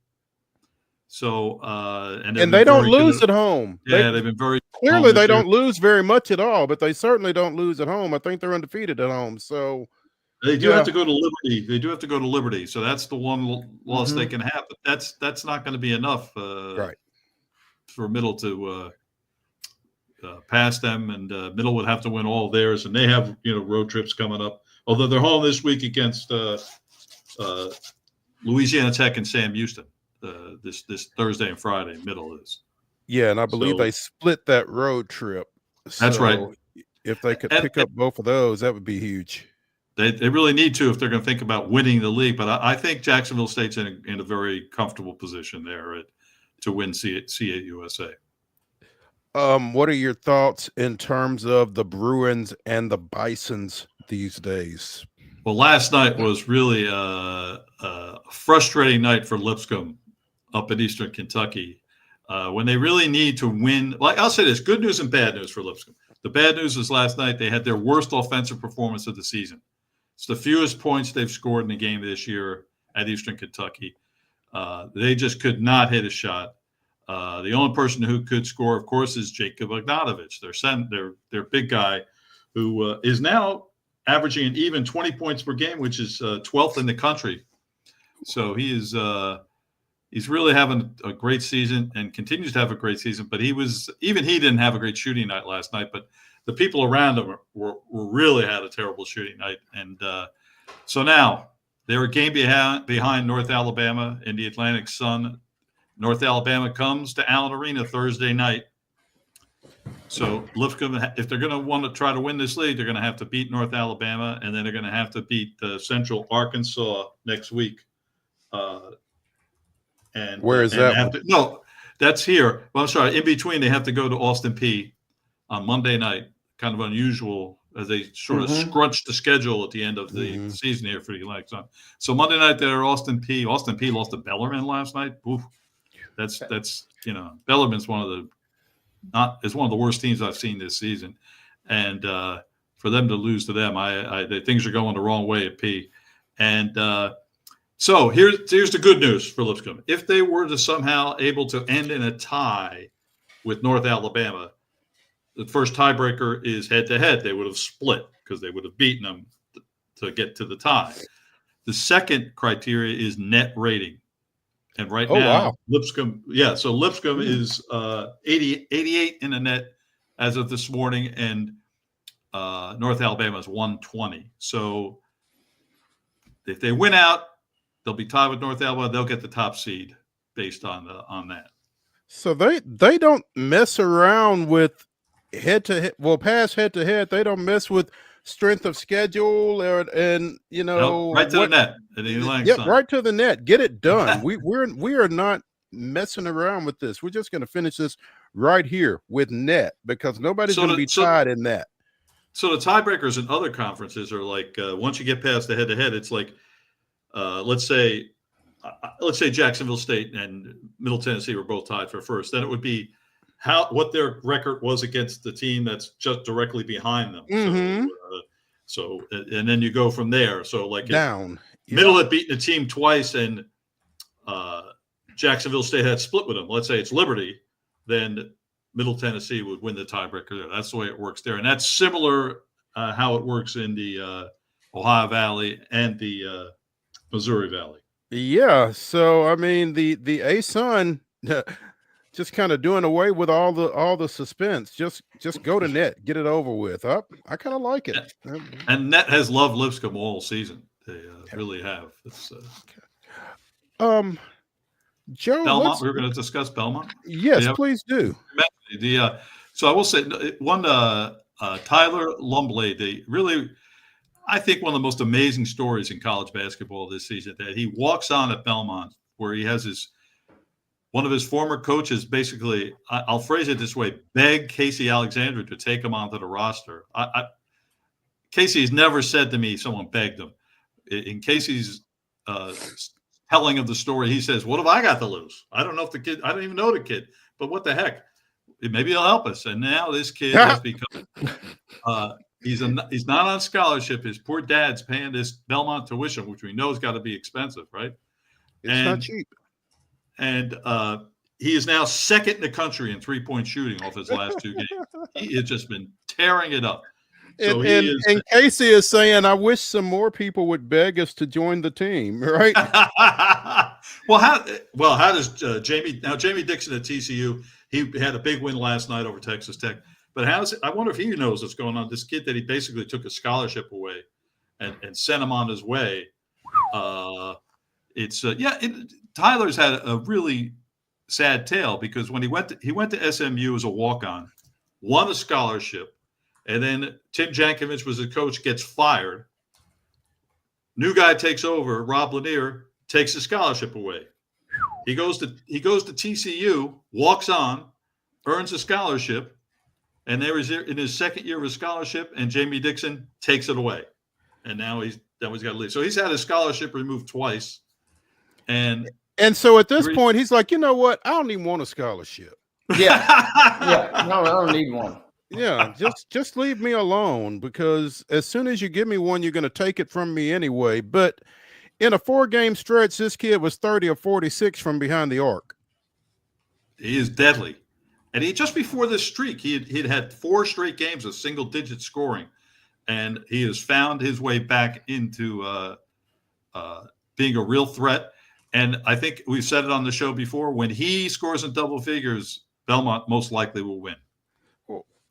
So and they don't lose at home. Yeah, they've been very clearly they don't lose very much at all, but they certainly don't lose at home. I think they're undefeated at home. So they do have to go to Liberty. They do have to go to Liberty. So that's the one loss they can have. But that's not going to be enough right for Middle to pass them. And Middle would have to win all theirs. And they have road trips coming up. Although they're home this week against Louisiana Tech and Sam Houston this Thursday and Friday. Middle is. Yeah, and I believe they split that road trip. That's right. If they could pick up both of those, that would be huge. They really need to if they're going to think about winning the league. But I think Jacksonville State's in a very comfortable position there to win C8 USA. What are your thoughts in terms of the Bruins and the Bisons these days? Well, last night was really a frustrating night for Lipscomb up in Eastern Kentucky when they really need to win. Like I'll say this, good news and bad news for Lipscomb. The bad news is last night they had their worst offensive performance of the season. It's the fewest points they've scored in a game this year at Eastern Kentucky. They just could not hit a shot. The only person who could score, of course, is Jacob Bogdanovich, their big guy, who is now averaging an even 20 points per game, which is 12th in the country. So he's really having a great season and continues to have a great season. But he didn't have a great shooting night last night. But the people around him were really had a terrible shooting night. And so now they're a game behind North Alabama in the Atlantic Sun. North Alabama comes to Allen Arena Thursday night. So Lipscomb, if they're going to want to try to win this league, they're going to have to beat North Alabama, and then they're going to have to beat Central Arkansas next week. And where is that? No, that's here. Well, I'm sorry. In between, they have to go to Austin Peay on Monday night. Kind of unusual as they sort of scrunch the schedule at the end of the season here for the Atlantic Sun. So Monday night they're at Austin Peay. Austin Peay lost to Bellarmine last night. Oof. That's Bellarmine's one of the worst teams I've seen this season, and for them to lose to them, things are going the wrong way at P. And so here's the good news for Lipscomb. If they were to somehow able to end in a tie with North Alabama, the first tiebreaker is head-to-head. They would have split because they would have beaten them to get to the tie. The second criteria is net rating. And right now, wow. Lipscomb is 88 in the net as of this morning, and North Alabama is 120. So if they win out, they'll be tied with North Alabama. They'll get the top seed based on that. So they don't mess around with head-to-head. Well, past head-to-head, they don't mess with strength of schedule and right to the net. Right to the net. Get it done. we are not messing around with this. We're just going to finish this right here with net because nobody's going to be tied in that. So the tiebreakers in other conferences are like once you get past the head-to-head, it's like let's say Jacksonville State and Middle Tennessee were both tied for first. Then it would be what their record was against the team that's just directly behind them. Mm-hmm. So and then you go from there. So like down. Middle had beaten the team twice, and Jacksonville State had split with them. Let's say it's Liberty, then Middle Tennessee would win the tiebreaker there. That's the way it works there, and that's similar how it works in the Ohio Valley and the Missouri Valley. Yeah. So I mean the ASUN. just kind of doing away with all the suspense. Just go to net, get it over with. I kind of like it. And net has loved Lipscomb all season. They really have. It's, Joe, Belmont. We're going to discuss Belmont. Yes, please do. So I will say one. Tyler Lumbley, I think one of the most amazing stories in college basketball this season, that he walks on at Belmont, where he has one of his former coaches basically, I'll phrase it this way, beg Casey Alexander to take him onto the roster. Casey's never said to me someone begged him. In Casey's telling of the story, he says, "What have I got to lose? I don't even know the kid, but what the heck? Maybe he'll help us." And now this kid has become he's not on scholarship. His poor dad's paying this Belmont tuition, which we know has got to be expensive, right? It's not cheap. And he is now second in the country in 3-point shooting off his last 2 games. He has just been tearing it up. So and Casey is saying, "I wish some more people would beg us to join the team." Right? How does Jamie Dixon at TCU? He had a big win last night over Texas Tech. But I wonder if he knows what's going on. This kid that he basically took a scholarship away and sent him on his way. Tyler's had a really sad tale, because when he went to SMU as a walk-on, won a scholarship, and then Tim Jankovich was the coach, gets fired. New guy takes over, Rob Lanier, takes the scholarship away. He goes to TCU, walks on, earns a scholarship, and there is in his second year of his scholarship, and Jamie Dixon takes it away, and now he's got to leave. So he's had his scholarship removed twice, and so at this point he's like, you know what? I don't even want a scholarship. Yeah, no, I don't need one. Yeah, just leave me alone, because as soon as you give me one, you're going to take it from me anyway. But in a 4-game stretch, this kid was 30 of 46 from behind the arc. He is deadly. And just before this streak, he'd had 4 straight games of single-digit scoring, and he has found his way back into being a real threat. And I think we've said it on the show before, when he scores in double figures, Belmont most likely will win.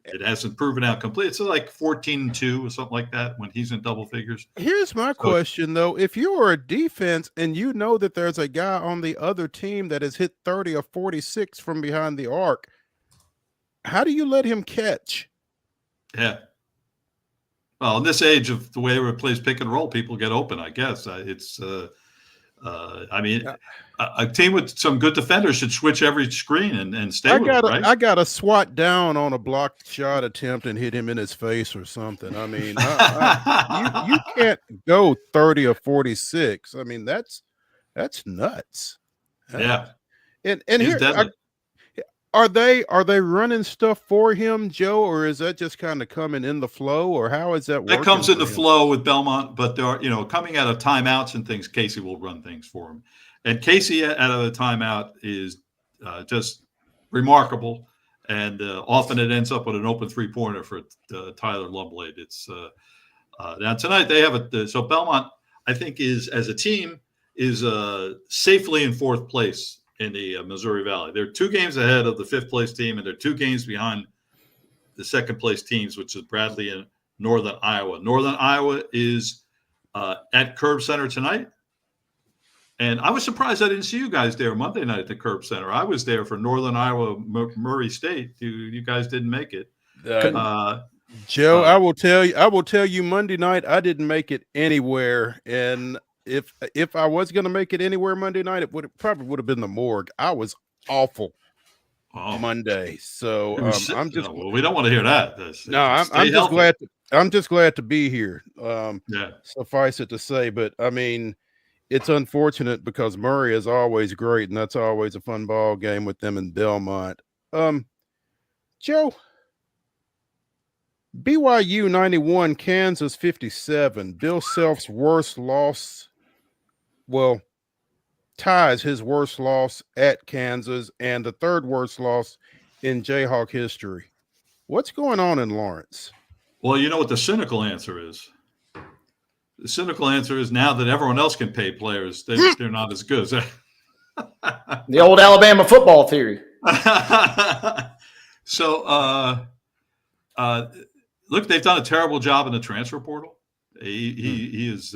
It hasn't proven out complete. It's like 14-2 or something like that when he's in double figures. Here's my question, though. If you are a defense and you know that there's a guy on the other team that has hit 30 or 46 from behind the arc, how do you let him catch? Yeah. Well, in this age of the way it plays pick and roll, people get open, I guess. A team with some good defenders should switch every screen and stay with it, right? I got to swat down on a blocked shot attempt and hit him in his face or something. I mean, you can't go 30 or 46. I mean, that's nuts. Yeah. And here, are they running stuff for him, Joe, or is that just kind of coming in the flow, or how is that working? That comes in the flow with Belmont, but there are, coming out of timeouts and things, Casey will run things for him. And Casey out of the timeout is just remarkable, and often it ends up with an open 3-pointer for Tyler Lumbley. It's now tonight they have so Belmont, I think, is as a team is safely in 4th place in the Missouri Valley. They're 2 games ahead of the 5th place team, and they're 2 games behind the 2nd place teams, which is Bradley and Northern Iowa. Northern Iowa is at Curb Center tonight. And I was surprised I didn't see you guys there Monday night at the Curb Center. I was there for Northern Iowa, Murray State. You guys didn't make it. Joe, I will tell you Monday night, I didn't make it anywhere. And if I was going to make it anywhere Monday night, it probably would have been the morgue. I was awful Monday. So we don't want to hear that. I'm just glad to be here. Suffice it to say, but I mean, it's unfortunate because Murray is always great, and that's always a fun ball game with them in Belmont. Joe, BYU 91, Kansas 57. Bill Self's worst loss, ties his worst loss at Kansas and the 3rd worst loss in Jayhawk history. What's going on in Lawrence? Well, you know what the cynical answer is? The cynical answer is, now that everyone else can pay players, they're not as good. The old Alabama football theory. So, look, they've done a terrible job in the transfer portal. He is.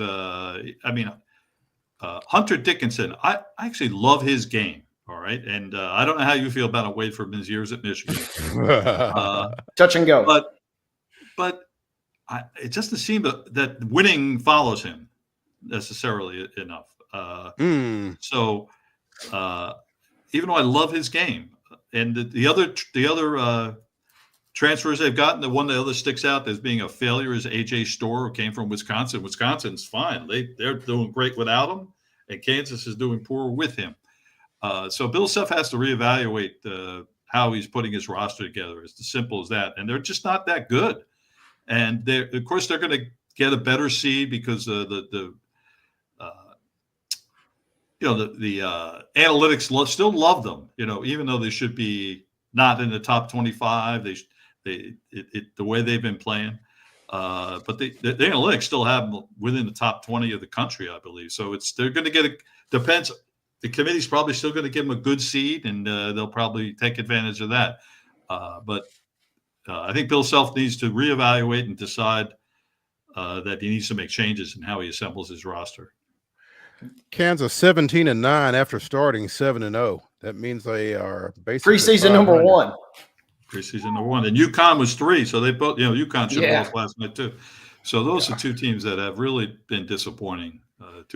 Hunter Dickinson. I actually love his game. All right, and I don't know how you feel about Wade from his years at Michigan. Touch and go. But it doesn't seem that winning follows him necessarily enough. So even though I love his game, and the other transfers they've gotten, the one that sticks out as being a failure is AJ Storr, who came from Wisconsin. Wisconsin's fine; they're doing great without him, and Kansas is doing poor with him. So Bill Self has to reevaluate how he's putting his roster together. It's as simple as that, and they're just not that good. And of course, they're going to get a better seed because the analytics still love them. Even though they should be not in the top 25, the way they've been playing. But the analytics still have them within the top 20 of the country, I believe. So they're going to get depends. The committee's probably still going to give them a good seed, and they'll probably take advantage of that. But I think Bill Self needs to reevaluate and decide that he needs to make changes in how he assembles his roster. Kansas 17-9 after starting 7-0. That means they are basically preseason number 1. Preseason number 1, and UConn was 3, so they both. UConn should have lost last night too. So those are two teams that have really been disappointing.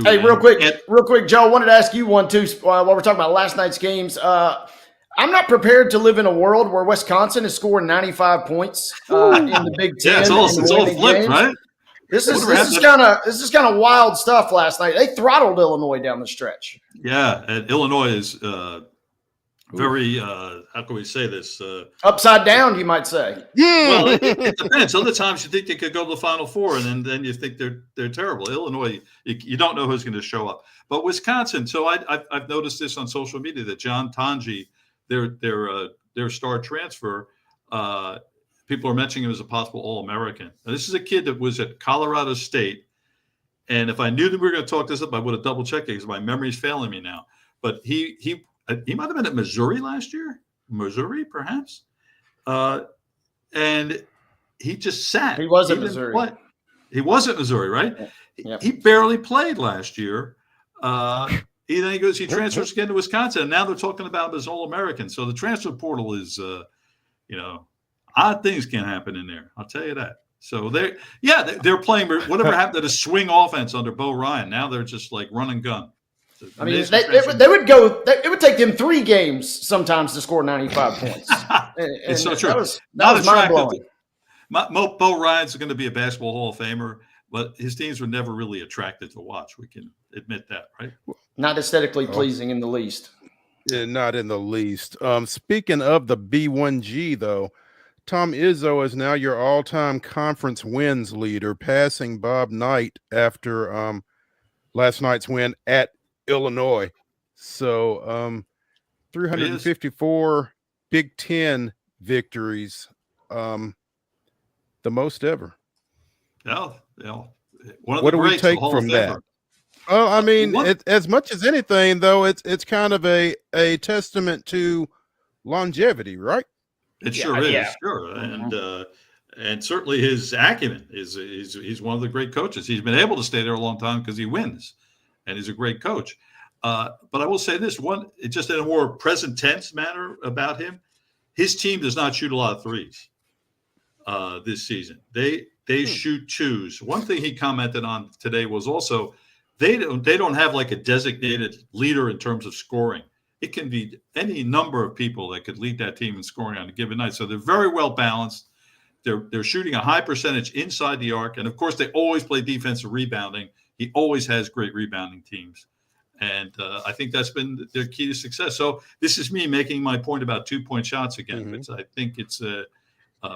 Hey, real quick, Joe, I wanted to ask you one too while we're talking about last night's games. I'm not prepared to live in a world where Wisconsin is scoring 95 points in the Big Ten. Yeah, it's all flipped, right? This is kind of wild stuff. Last night they throttled Illinois down the stretch. Yeah, and Illinois is very how can we say this? Upside down, you might say. Well, it depends. Other times you think they could go to the Final Four, and then you think they're terrible. Illinois, you don't know who's going to show up. But Wisconsin. So I've noticed this on social media that John Tanji, their star transfer, people are mentioning him as a possible All-American. Now, this is a kid that was at Colorado State, and if I knew that we were going to talk this up, I would have double-checked it because my memory's failing me now. But he might have been at Missouri last year. Missouri, perhaps. And he just sat. He was at Missouri. He was at Missouri, right? Yeah. He barely played last year. He transfers again to Wisconsin, and now they're talking about him as All-American. So the transfer portal is, odd things can happen in there. I'll tell you that. So they're playing whatever happened to the swing offense under Bo Ryan. Now they're just like run and gun. I mean, they would go. It would take them 3 games sometimes to score 95 points. It's so true. That was mind-blowing. Bo Ryan's going to be a basketball Hall of Famer, but his teams were never really attractive to watch. We can admit that, right? Not aesthetically pleasing in the least. Yeah, not in the least. Speaking of the B1G, though, Tom Izzo is now your all-time conference wins leader, passing Bob Knight after last night's win at Illinois. So 354 Big Ten victories, the most ever. Yeah. What do we take from that? Well, I mean, as much as anything, though, it's kind of a testament to longevity, right? It sure is, sure, and certainly his acumen is he's one of the great coaches. He's been able to stay there a long time because he wins, and he's a great coach. But I will say this just in a more present tense manner about him, his team does not shoot a lot of threes this season. They shoot twos. One thing he commented on today was also they don't have like a designated leader in terms of scoring. It can be any number of people that could lead that team in scoring on a given night. So they're very well balanced. They're shooting a high percentage inside the arc, and of course they always play defensive rebounding. He always has great rebounding teams, and I think that's been their key to success. So this is me making my point about 2-point shots again. Mm-hmm. I think it's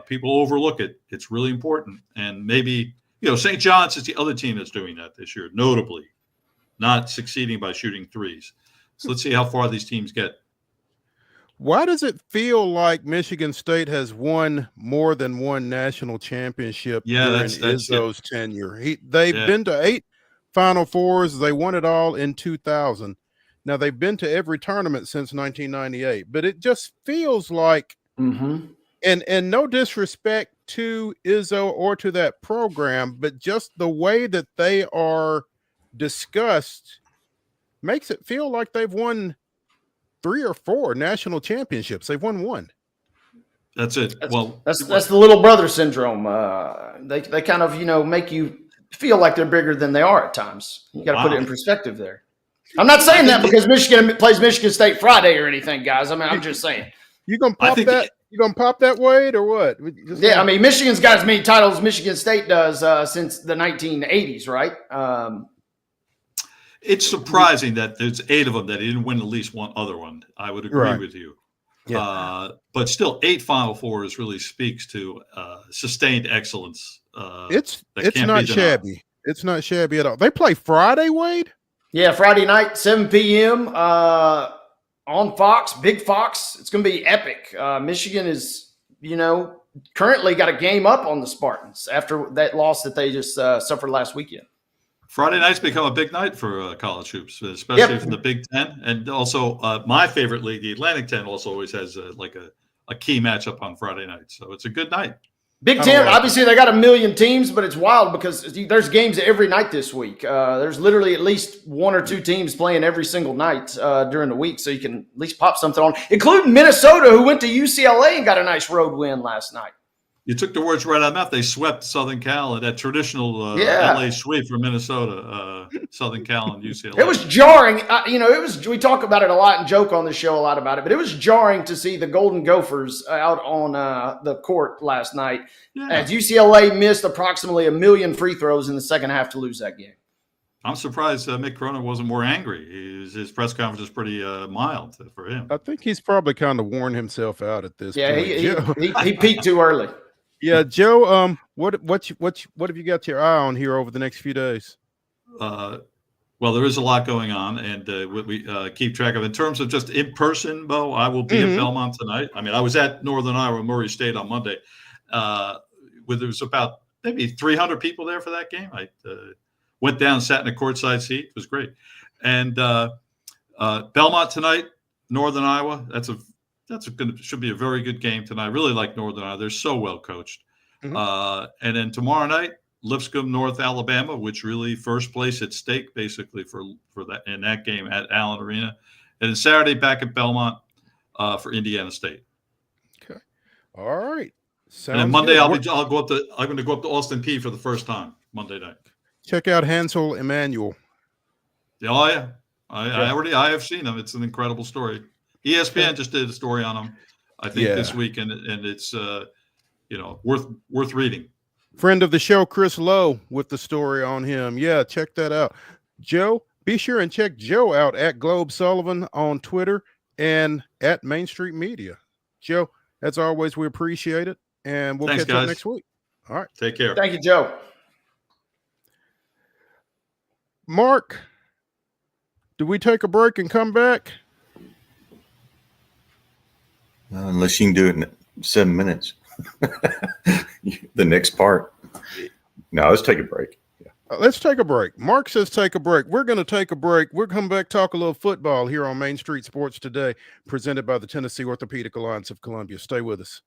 people overlook it. It's really important, and maybe St. John's is the other team that's doing that this year, notably, not succeeding by shooting threes. So let's see how far these teams get. Why does it feel like Michigan State has won more than one national championship during Izzo's tenure? They've been to 8 Final Fours. They won it all in 2000. Now they've been to every tournament since 1998, but it just feels like, and no disrespect to Izzo or to that program, but just the way that they are discussed makes it feel like they've won 3 or 4 national championships. They've won 1. That's it. That's the little brother syndrome. They kind of make you feel like they're bigger than they are at times. You got to put it in perspective there. I'm not saying that because Michigan plays Michigan State Friday or anything, guys. I mean, I'm just saying. You gonna pop that? You gonna pop that, Wade, or what? I mean, Michigan's got as many titles as Michigan State does since the 1980s, right? It's surprising that there's 8 of them that he didn't win at least one other one. I would agree with you. Yeah. But still, 8 Final Fours really speaks to sustained excellence. It's not shabby. It's not shabby at all. They play Friday, Wade? Yeah, Friday night, 7 p.m. On Fox, Big Fox. It's going to be epic. Michigan is, currently got a game up on the Spartans after that loss that they just suffered last weekend. Friday night's become a big night for college hoops, especially from the Big Ten. And also my favorite league, the Atlantic 10, also always has a key matchup on Friday night. So it's a good night. Big Ten, obviously they got 1 million teams, but it's wild because there's games every night this week. There's literally at least 1 or 2 teams playing every single night during the week, so you can at least pop something on, including Minnesota, who went to UCLA and got a nice road win last night. You took the words right out of my mouth. They swept Southern Cal in that traditional LA sweep from Minnesota, Southern Cal and UCLA. It was jarring. We talk about it a lot and joke on the show a lot about it, but it was jarring to see the Golden Gophers out on the court last night as UCLA missed approximately 1 million free throws in the second half to lose that game. I'm surprised Mick Cronin wasn't more angry. His press conference is pretty mild for him. I think he's probably kind of worn himself out at this point. He peaked too early. Yeah, Joe. What have you got your eye on here over the next few days? Well, there is a lot going on, and we keep track of. In terms of just in person, Bo, I will be at Belmont tonight. I mean, I was at Northern Iowa Murray State on Monday. There was about maybe 300 people there for that game. I went down, sat in a courtside seat. It was great. And Belmont tonight, Northern Iowa. Should be a very good game tonight. I really like Northern Iowa. They're so well coached. And then tomorrow night, Lipscomb, North Alabama, which really first place at stake basically for that in that game at Allen Arena. And then Saturday back at Belmont for Indiana State. Okay. All right. And then Monday I'm going to go up to Austin Peay for the first time Monday night. Check out Hansel Emmanuel. Oh yeah. I have seen him. It's an incredible story. ESPN just did a story on him, I think, this week, and it's worth reading. Friend of the show, Chris Lowe, with the story on him. Yeah, check that out. Joe, be sure and check Joe out at Globe Sullivan on Twitter and at Main Street Media. Joe, as always, we appreciate it, and we'll catch up next week. All right, take care. Thank you, Joe. Mark, do we take a break and come back? Unless you can do it in 7 minutes. The next part. No, let's take a break. Let's take a break. Mark says take a break. We're going to take a break. We'll come back, talk a little football here on Main Street Sports Today, presented by the Tennessee Orthopedic Alliance of Columbia. Stay with us.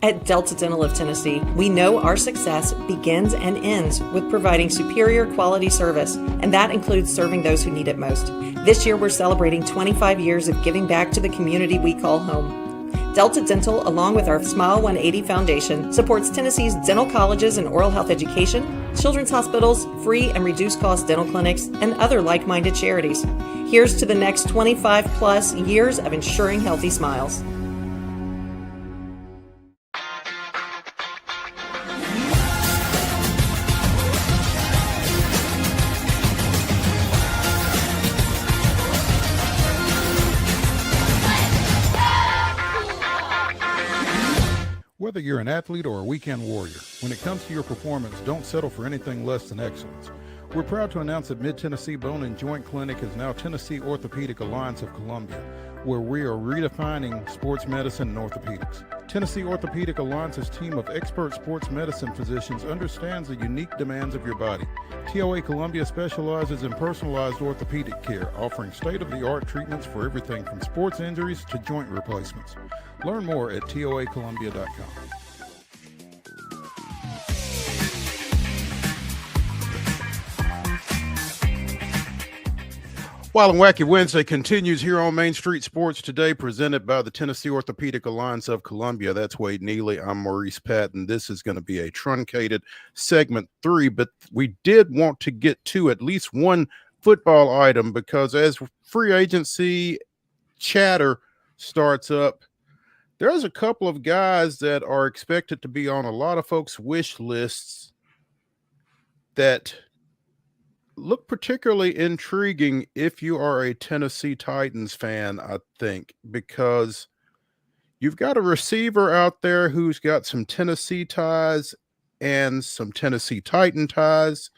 At Delta Dental of Tennessee, we know our success begins and ends with providing superior quality service, and that includes serving those who need it most. This year, we're celebrating 25 years of giving back to the community we call home. Delta Dental, along with our Smile 180 Foundation, supports Tennessee's dental colleges and oral health education, children's hospitals, free and reduced cost dental clinics, and other like-minded charities. Here's to the next 25 plus years of ensuring healthy smiles. Whether you're an athlete or a weekend warrior, when it comes to your performance, don't settle for anything less than excellence. We're proud to announce that Mid-Tennessee Bone and Joint Clinic is now Tennessee Orthopedic Alliance of Columbia, where we are redefining sports medicine and orthopedics. Tennessee Orthopedic Alliance's team of expert sports medicine physicians understands the unique demands of your body. TOA Columbia specializes in personalized orthopedic care, offering state-of-the-art treatments for everything from sports injuries to joint replacements. Learn more at toacolumbia.com. Wild and Wacky Wednesday continues here on Main Street Sports Today, presented by the Tennessee Orthopedic Alliance of Columbia. That's Wade Neely. I'm Maurice Patton. This is going to be a truncated segment 3, but we did want to get to at least one football item because as free agency chatter starts up, there's a couple of guys that are expected to be on a lot of folks' wish lists that look particularly intriguing if you are a Tennessee Titans fan, I think, because you've got a receiver out there who's got some Tennessee ties and some Tennessee Titan ties.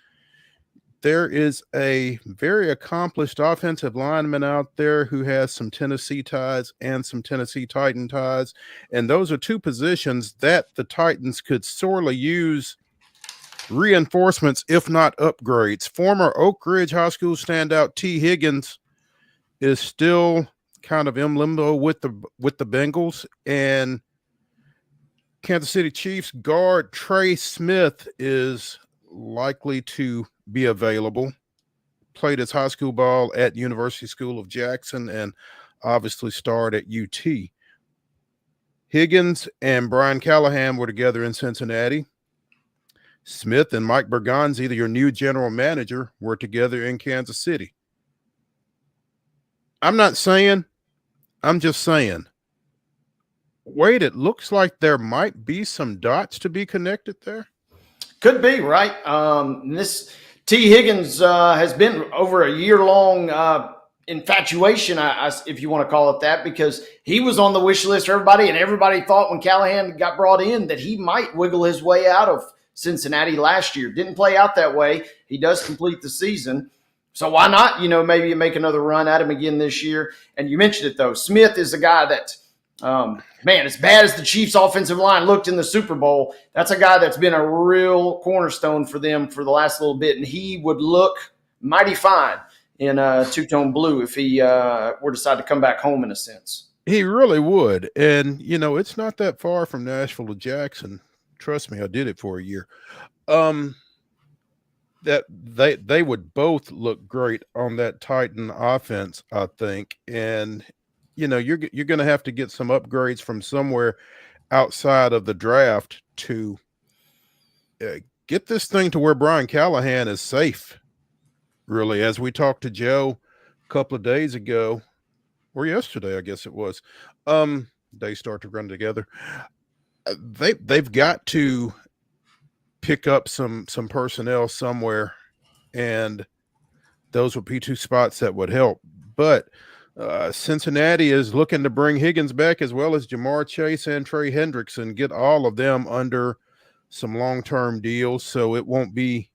There is a very accomplished offensive lineman out there who has some Tennessee ties and some Tennessee Titan ties. And those are two positions that the Titans could sorely use reinforcements, if not upgrades. Former Oak Ridge High School standout T. Higgins is still kind of in limbo with the Bengals, and Kansas City Chiefs guard Trey Smith is likely to be available. Played his high school ball at University School of Jackson and obviously starred at UT. Higgins and Brian Callahan were together in Cincinnati. Smith and Mike Bergonzi, your new general manager, were together in Kansas City. I'm not saying, I'm just saying. Wait, it looks like there might be some dots to be connected there. Could be, right? This T. Higgins has been over a year-long infatuation, if you want to call it that, because he was on the wish list for everybody, and everybody thought when Callahan got brought in that he might wiggle his way out of Cincinnati last year. Didn't play out that way. He does complete the season. So why not, maybe make another run at him again this year? And you mentioned it, though. Smith is a guy that, as bad as the Chiefs' offensive line looked in the Super Bowl, that's a guy that's been a real cornerstone for them for the last little bit. And he would look mighty fine in two-tone blue if he were to decide to come back home in a sense. He really would. And, it's not that far from Nashville to Jackson. Trust me, I did it for a year. That they would both look great on that Titan offense, I think. And you're going to have to get some upgrades from somewhere outside of the draft to get this thing to where Brian Callahan is safe. Really, as we talked to Joe a couple of days ago, or yesterday, I guess it was. Days start to run together. They've got to pick up some personnel somewhere, and those would be two spots that would help. But Cincinnati is looking to bring Higgins back as well as Jamar Chase and Trey Hendrickson, get all of them under some long-term deals, so it won't be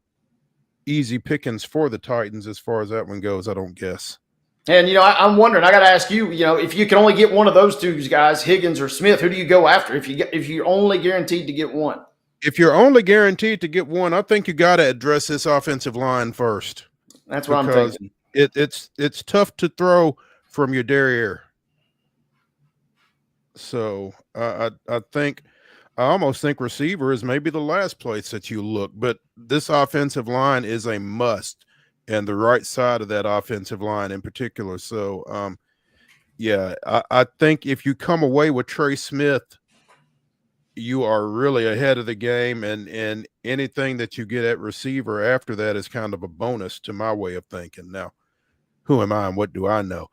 easy pickings for the Titans as far as that one goes, I don't guess. And, I'm wondering, I got to ask you, if you can only get one of those two guys, Higgins or Smith, who do you go after if you're only guaranteed to get one? If you're only guaranteed to get one, I think you got to address this offensive line first. That's what I'm thinking. It's tough to throw from your derriere. So I think I almost think receiver is maybe the last place that you look, but this offensive line is a must, and the right side of that offensive line in particular. So, yeah, I think if you come away with Trey Smith, you are really ahead of the game, and anything that you get at receiver after that is kind of a bonus to my way of thinking. Now, who am I and what do I know?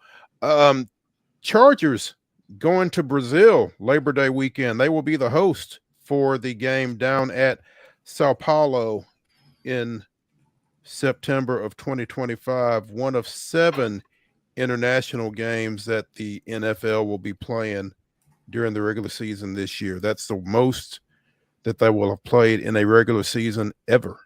Chargers going to Brazil Labor Day weekend. They will be the host for the game down at Sao Paulo in September of 2025, one of 7 international games that the NFL will be playing during the regular season this year. That's the most that they will have played in a regular season ever.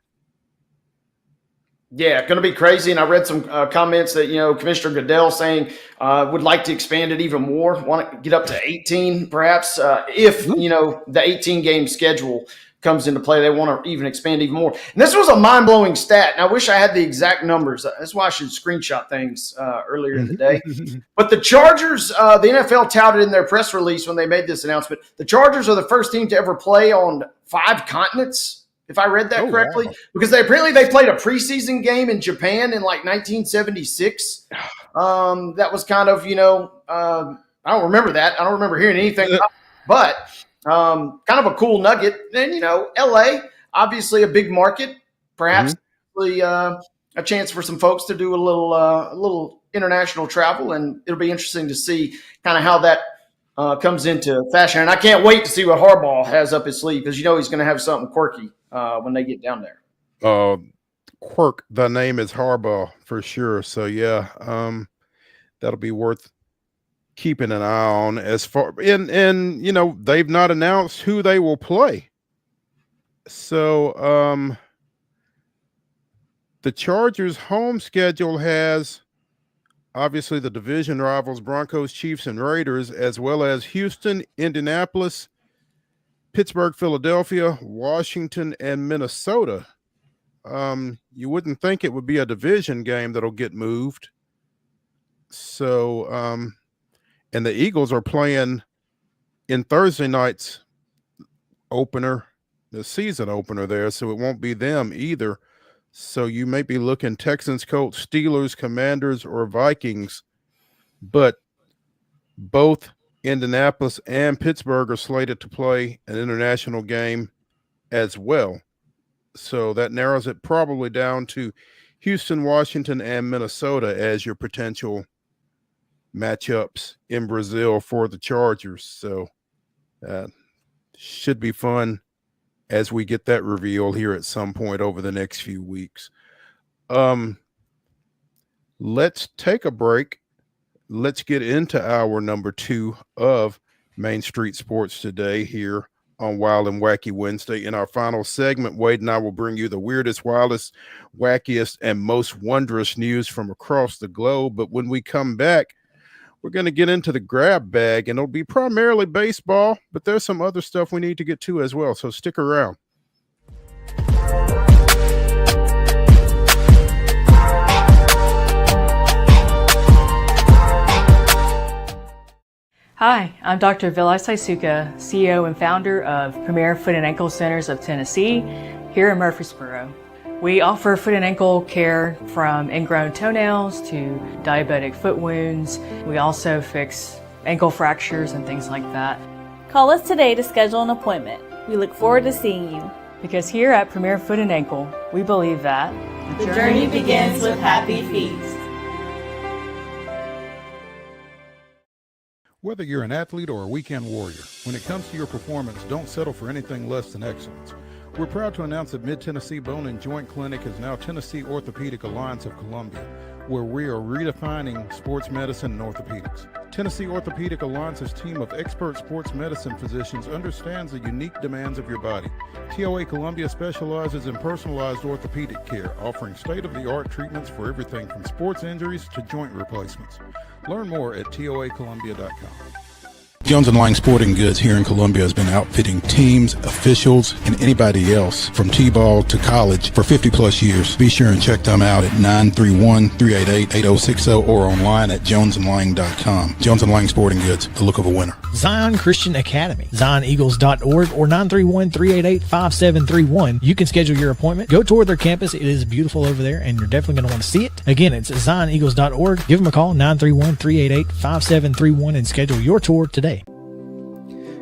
Yeah, going to be crazy. And I read some comments that, Commissioner Goodell saying would like to expand it even more, want to get up to 18 perhaps. If, the 18-game schedule comes into play, they want to even expand even more. And this was a mind-blowing stat, and I wish I had the exact numbers. That's why I should screenshot things earlier in the day. But the Chargers, the NFL touted in their press release when they made this announcement, the Chargers are the first team to ever play on 5 continents, if I read that correctly, wow. Because they played a preseason game in Japan in like 1976. That was kind of, I don't remember that. I don't remember hearing anything about it, but kind of a cool nugget. And, LA, obviously a big market, perhaps a chance for some folks to do a little international travel. And it'll be interesting to see kind of how that comes into fashion. And I can't wait to see what Harbaugh has up his sleeve, because he's going to have something quirky when they get down there. Quirk, the name is Harbaugh for sure. So yeah, that'll be worth keeping an eye on. As far and they've not announced who they will play. So the Chargers' home schedule has obviously the division rivals Broncos, Chiefs, and Raiders, as well as Houston, Indianapolis, Pittsburgh, Philadelphia, Washington, and Minnesota. You wouldn't think it would be a division game that'll get moved. So, and the Eagles are playing in Thursday night's opener, the season opener there, so it won't be them either. So you may be looking Texans, Colts, Steelers, Commanders, or Vikings, but both Indianapolis and Pittsburgh are slated to play an international game as well. So that narrows it probably down to Houston, Washington, and Minnesota as your potential matchups in Brazil for the Chargers. So should be fun as we get that reveal here at some point over the next few weeks. Let's take a break. Let's get into hour number 2 of Main Street Sports today here on Wild and Wacky Wednesday. In our final segment, Wade and I will bring you the weirdest, wildest, wackiest, and most wondrous news from across the globe. But when we come back, we're going to get into the grab bag, and it'll be primarily baseball, but there's some other stuff we need to get to as well. So stick around. Hi, I'm Dr. Vilay Saisuka, CEO and founder of Premier Foot and Ankle Centers of Tennessee here in Murfreesboro. We offer foot and ankle care from ingrown toenails to diabetic foot wounds. We also fix ankle fractures and things like that. Call us today to schedule an appointment. We look forward to seeing you. Because here at Premier Foot and Ankle, we believe that the journey begins with happy feet. Whether you're an athlete or a weekend warrior, when it comes to your performance, don't settle for anything less than excellence. We're proud to announce that Mid-Tennessee Bone and Joint Clinic is now Tennessee Orthopedic Alliance of Columbia, where we are redefining sports medicine and orthopedics. Tennessee Orthopedic Alliance's team of expert sports medicine physicians understands the unique demands of your body. TOA Columbia specializes in personalized orthopedic care, offering state-of-the-art treatments for everything from sports injuries to joint replacements. Learn more at toacolumbia.com. Jones & Lang Sporting Goods here in Columbia has been outfitting teams, officials, and anybody else from T-ball to college for 50 plus years. Be sure and check them out at 931-388-8060 or online at jonesandlang.com. Jones & Lang Sporting Goods, the look of a winner. Zion Christian Academy, zioneagles.org or 931-388-5731. You can schedule your appointment. Go tour their campus. It is beautiful over there, and you're definitely going to want to see it. Again, it's zioneagles.org. Give them a call, 931-388-5731, and schedule your tour today.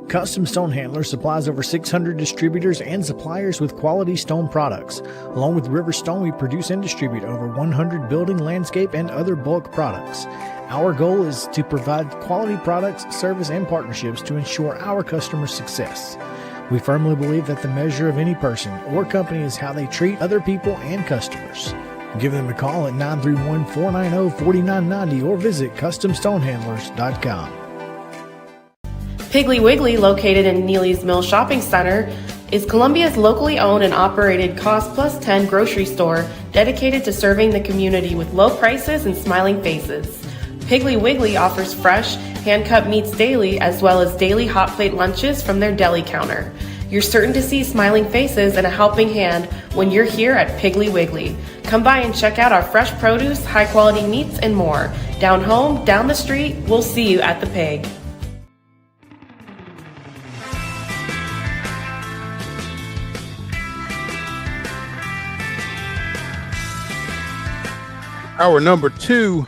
Custom Stone Handler supplies over 600 distributors and suppliers with quality stone products. Along with River Stone, we produce and distribute over 100 building, landscape, and other bulk products. Our goal is to provide quality products, service, and partnerships to ensure our customers' success. We firmly believe that the measure of any person or company is how they treat other people and customers. Give them a call at 931-490-4990 or visit CustomStonehandlers.com. Piggly Wiggly, located in Neely's Mill Shopping Center, is Columbia's locally owned and operated Cost Plus 10 grocery store dedicated to serving the community with low prices and smiling faces. Piggly Wiggly offers fresh, hand-cut meats daily as well as daily hot plate lunches from their deli counter. You're certain to see smiling faces and a helping hand when you're here at Piggly Wiggly. Come by and check out our fresh produce, high-quality meats, and more. Down home, down the street, we'll see you at the Pig. Hour number 2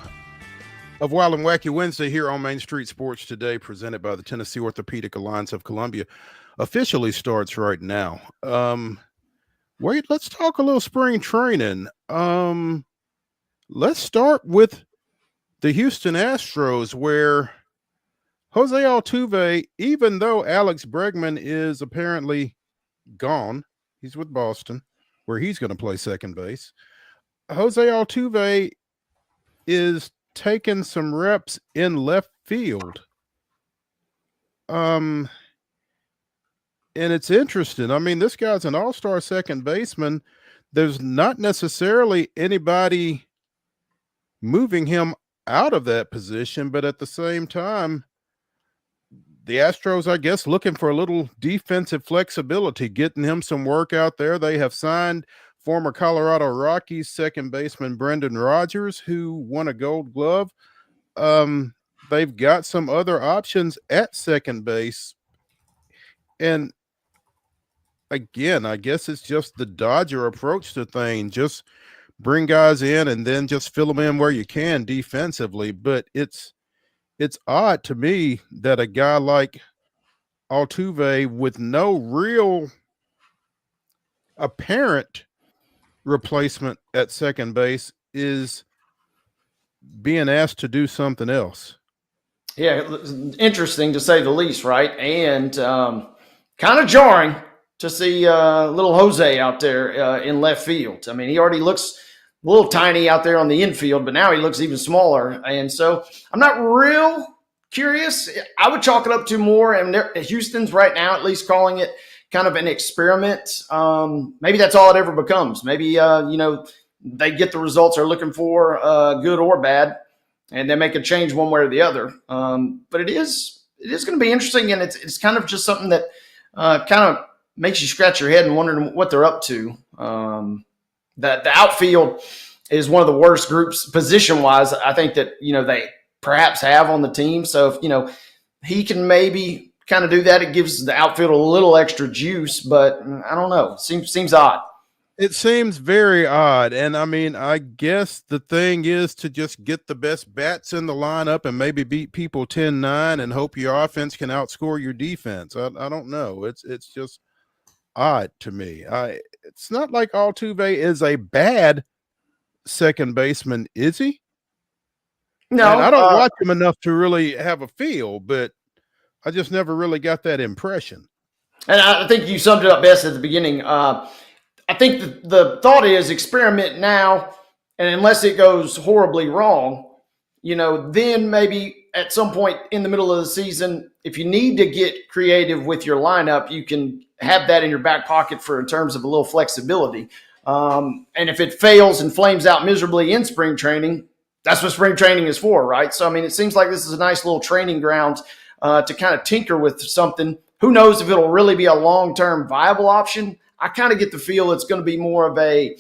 of Wild and Wacky Wednesday here on Main Street Sports Today, presented by the Tennessee Orthopedic Alliance of Columbia, officially starts right now. Let's talk a little spring training. Let's start with the Houston Astros, where Jose Altuve, even though Alex Bregman is apparently gone, he's with Boston, where he's going to play second base. Jose Altuve is taking some reps in left field. And it's interesting. I mean, this guy's an all-star second baseman. There's not necessarily anybody moving him out of that position, but at the same time, the Astros, I guess, looking for a little defensive flexibility, getting him some work out there. They have signed former Colorado Rockies second baseman Brendan Rodgers, who won a Gold Glove. They've got some other options at second base. And again, I guess it's just the Dodger approach to things. Just bring guys in and then just fill them in where you can defensively. But it's odd to me that a guy like Altuve, with no real apparent replacement at second base, is being asked to do something else. Yeah, interesting to say the least, right? And kind of jarring to see little Jose out there in left field. I mean, he already looks a little tiny out there on the infield, but now he looks even smaller. And so I'm not real curious. I would chalk it up to more, and Houston's right now at least calling it kind of an experiment. Maybe that's all it ever becomes. Maybe, they get the results they're looking for, good or bad, and they make a change one way or the other. But it is going to be interesting, and it's kind of just something that kind of makes you scratch your head and wondering what they're up to. That the outfield is one of the worst groups position-wise, I think, that, they perhaps have on the team. So if, he can maybe kind of do that, it gives the outfield a little extra juice, but I don't know. Seems odd. It seems very odd. And I mean, I guess the thing is to just get the best bats in the lineup and maybe beat people 10-9 and hope your offense can outscore your defense. I don't know. It's just odd to me. It's not like Altuve is a bad second baseman, is he? No, and I don't watch him enough to really have a feel, but I just never really got that impression. And I think you summed it up best at the beginning. I think the thought is experiment now, and unless it goes horribly wrong, then maybe at some point in the middle of the season, if you need to get creative with your lineup, you can have that in your back pocket in terms of a little flexibility. And if it fails and flames out miserably in spring training, that's what spring training is for, right? So, I mean, it seems like this is a nice little training ground to kind of tinker with something. Who knows if it'll really be a long-term viable option? I kind of get the feel it's going to be more of a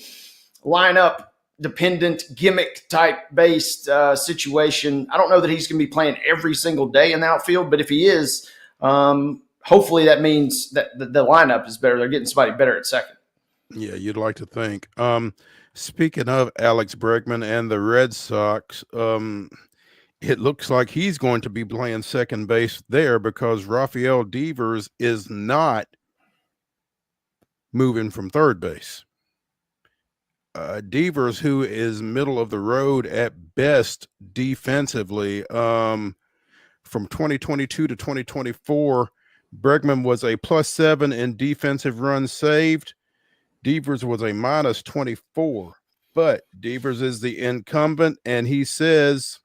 lineup dependent gimmick type based situation. I don't know that he's going to be playing every single day in the outfield, but if he is, hopefully that means that the lineup is better. They're getting somebody better at second. Yeah, you'd like to think. Speaking of Alex Bregman and the Red Sox, it looks like he's going to be playing second base there because Rafael Devers is not moving from third base. Devers, who is middle of the road at best defensively, from 2022 to 2024, Bregman was a +7 in defensive runs saved. Devers was a -24, but Devers is the incumbent, and he says,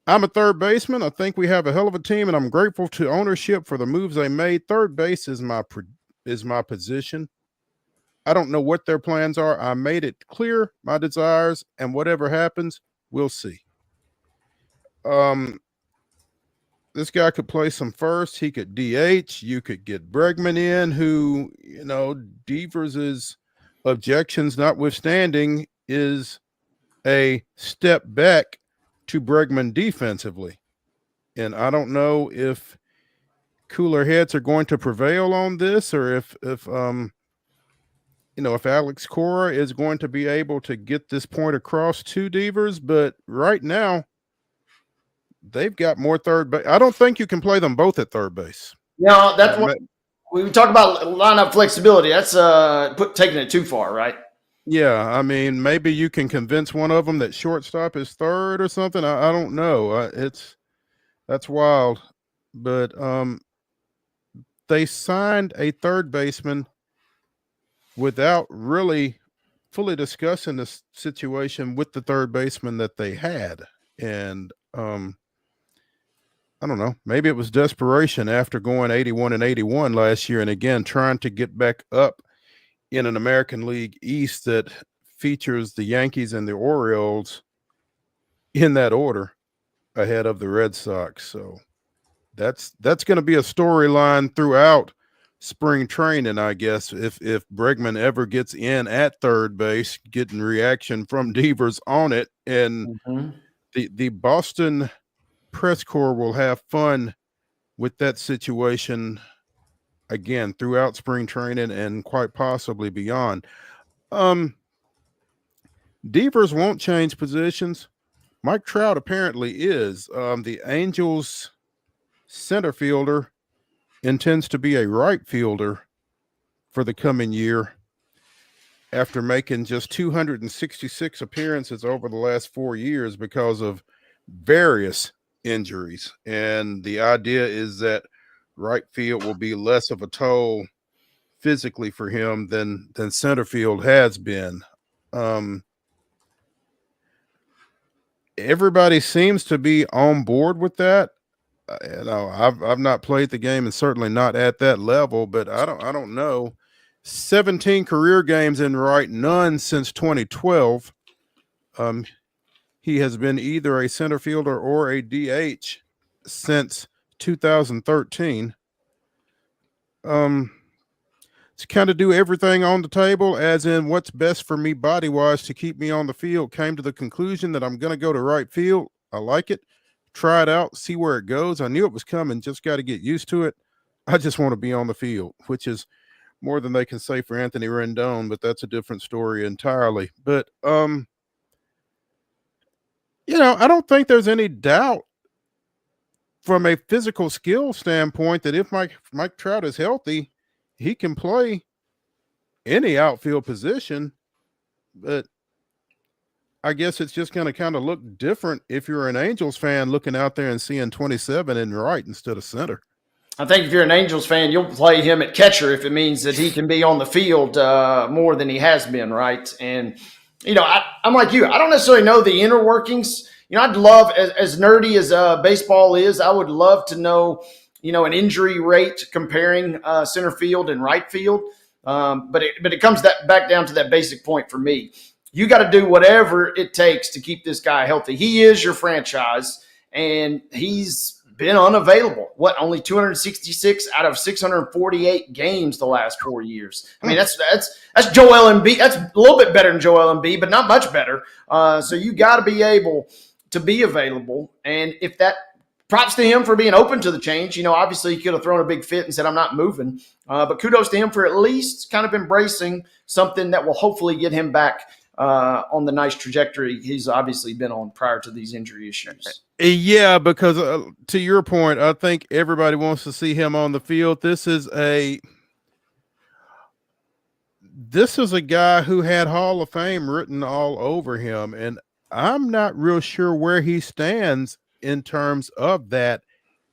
I'm a third baseman. I think we have a hell of a team, and I'm grateful to ownership for the moves they made. Third base is my position. I don't know what their plans are. I made it clear my desires, and whatever happens, we'll see. This guy could play some first. He could DH. You could get Bregman in, who, Devers' objections notwithstanding, is a step back to Bregman defensively. And I don't know if cooler heads are going to prevail on this, or if Alex Cora is going to be able to get this point across to Devers. But right now, they've got more third base. I don't think you can play them both at third base. No, that's what we talk about, lineup flexibility. That's taking it too far, right? Yeah, I mean, maybe you can convince one of them that shortstop is third or something. I don't know. That's wild. But they signed a third baseman without really fully discussing the situation with the third baseman that they had. And I don't know, maybe it was desperation after going 81-81 last year, and again trying to get back up in an American League East that features the Yankees and the Orioles in that order ahead of the Red Sox. So that's going to be a storyline throughout spring training, I guess, if Bregman ever gets in at third base, getting reaction from Devers on it. And the Boston press corps will have fun with that situation again throughout spring training and quite possibly beyond. Devers won't change positions. Mike Trout apparently is. The Angels center fielder intends to be a right fielder for the coming year after making just 266 appearances over the last 4 years because of various injuries. And the idea is that right field will be less of a toll physically for him than center field has been. Everybody seems to be on board with that. I've not played the game and certainly not at that level, but I don't know. 17 career games in right, none since 2012. He has been either a center fielder or a DH since 2013. To kind of do everything on the table, as in what's best for me body-wise to keep me on the field. Came to the conclusion that I'm going to go to right field. I like it. Try it out, see where it goes. I knew it was coming, just got to get used to it. I just want to be on the field, which is more than they can say for Anthony Rendon, but that's a different story entirely. But, I don't think there's any doubt from a physical skill standpoint that if Mike Trout is healthy, he can play any outfield position. But I guess it's just going to kind of look different if you're an Angels fan looking out there and seeing 27 in right instead of center. I think if you're an Angels fan, you'll play him at catcher if it means that he can be on the field more than he has been, right? And, I'm like you. I don't necessarily know the inner workings. I'd love, as nerdy as baseball is, I would love to know, an injury rate comparing center field and right field. But it comes back down to that basic point for me. You got to do whatever it takes to keep this guy healthy. He is your franchise, and he's been unavailable. Only 266 out of 648 games the last 4 years. I mean, that's Joel Embiid. That's a little bit better than Joel Embiid, but not much better. So you got to be able to be available. And if that, props to him for being open to the change. Obviously he could have thrown a big fit and said, I'm not moving. But kudos to him for at least kind of embracing something that will hopefully get him back on the nice trajectory he's obviously been on prior to these injury issues. Yeah, because to your point, I think everybody wants to see him on the field. This is a guy who had Hall of Fame written all over him, and I'm not real sure where he stands in terms of that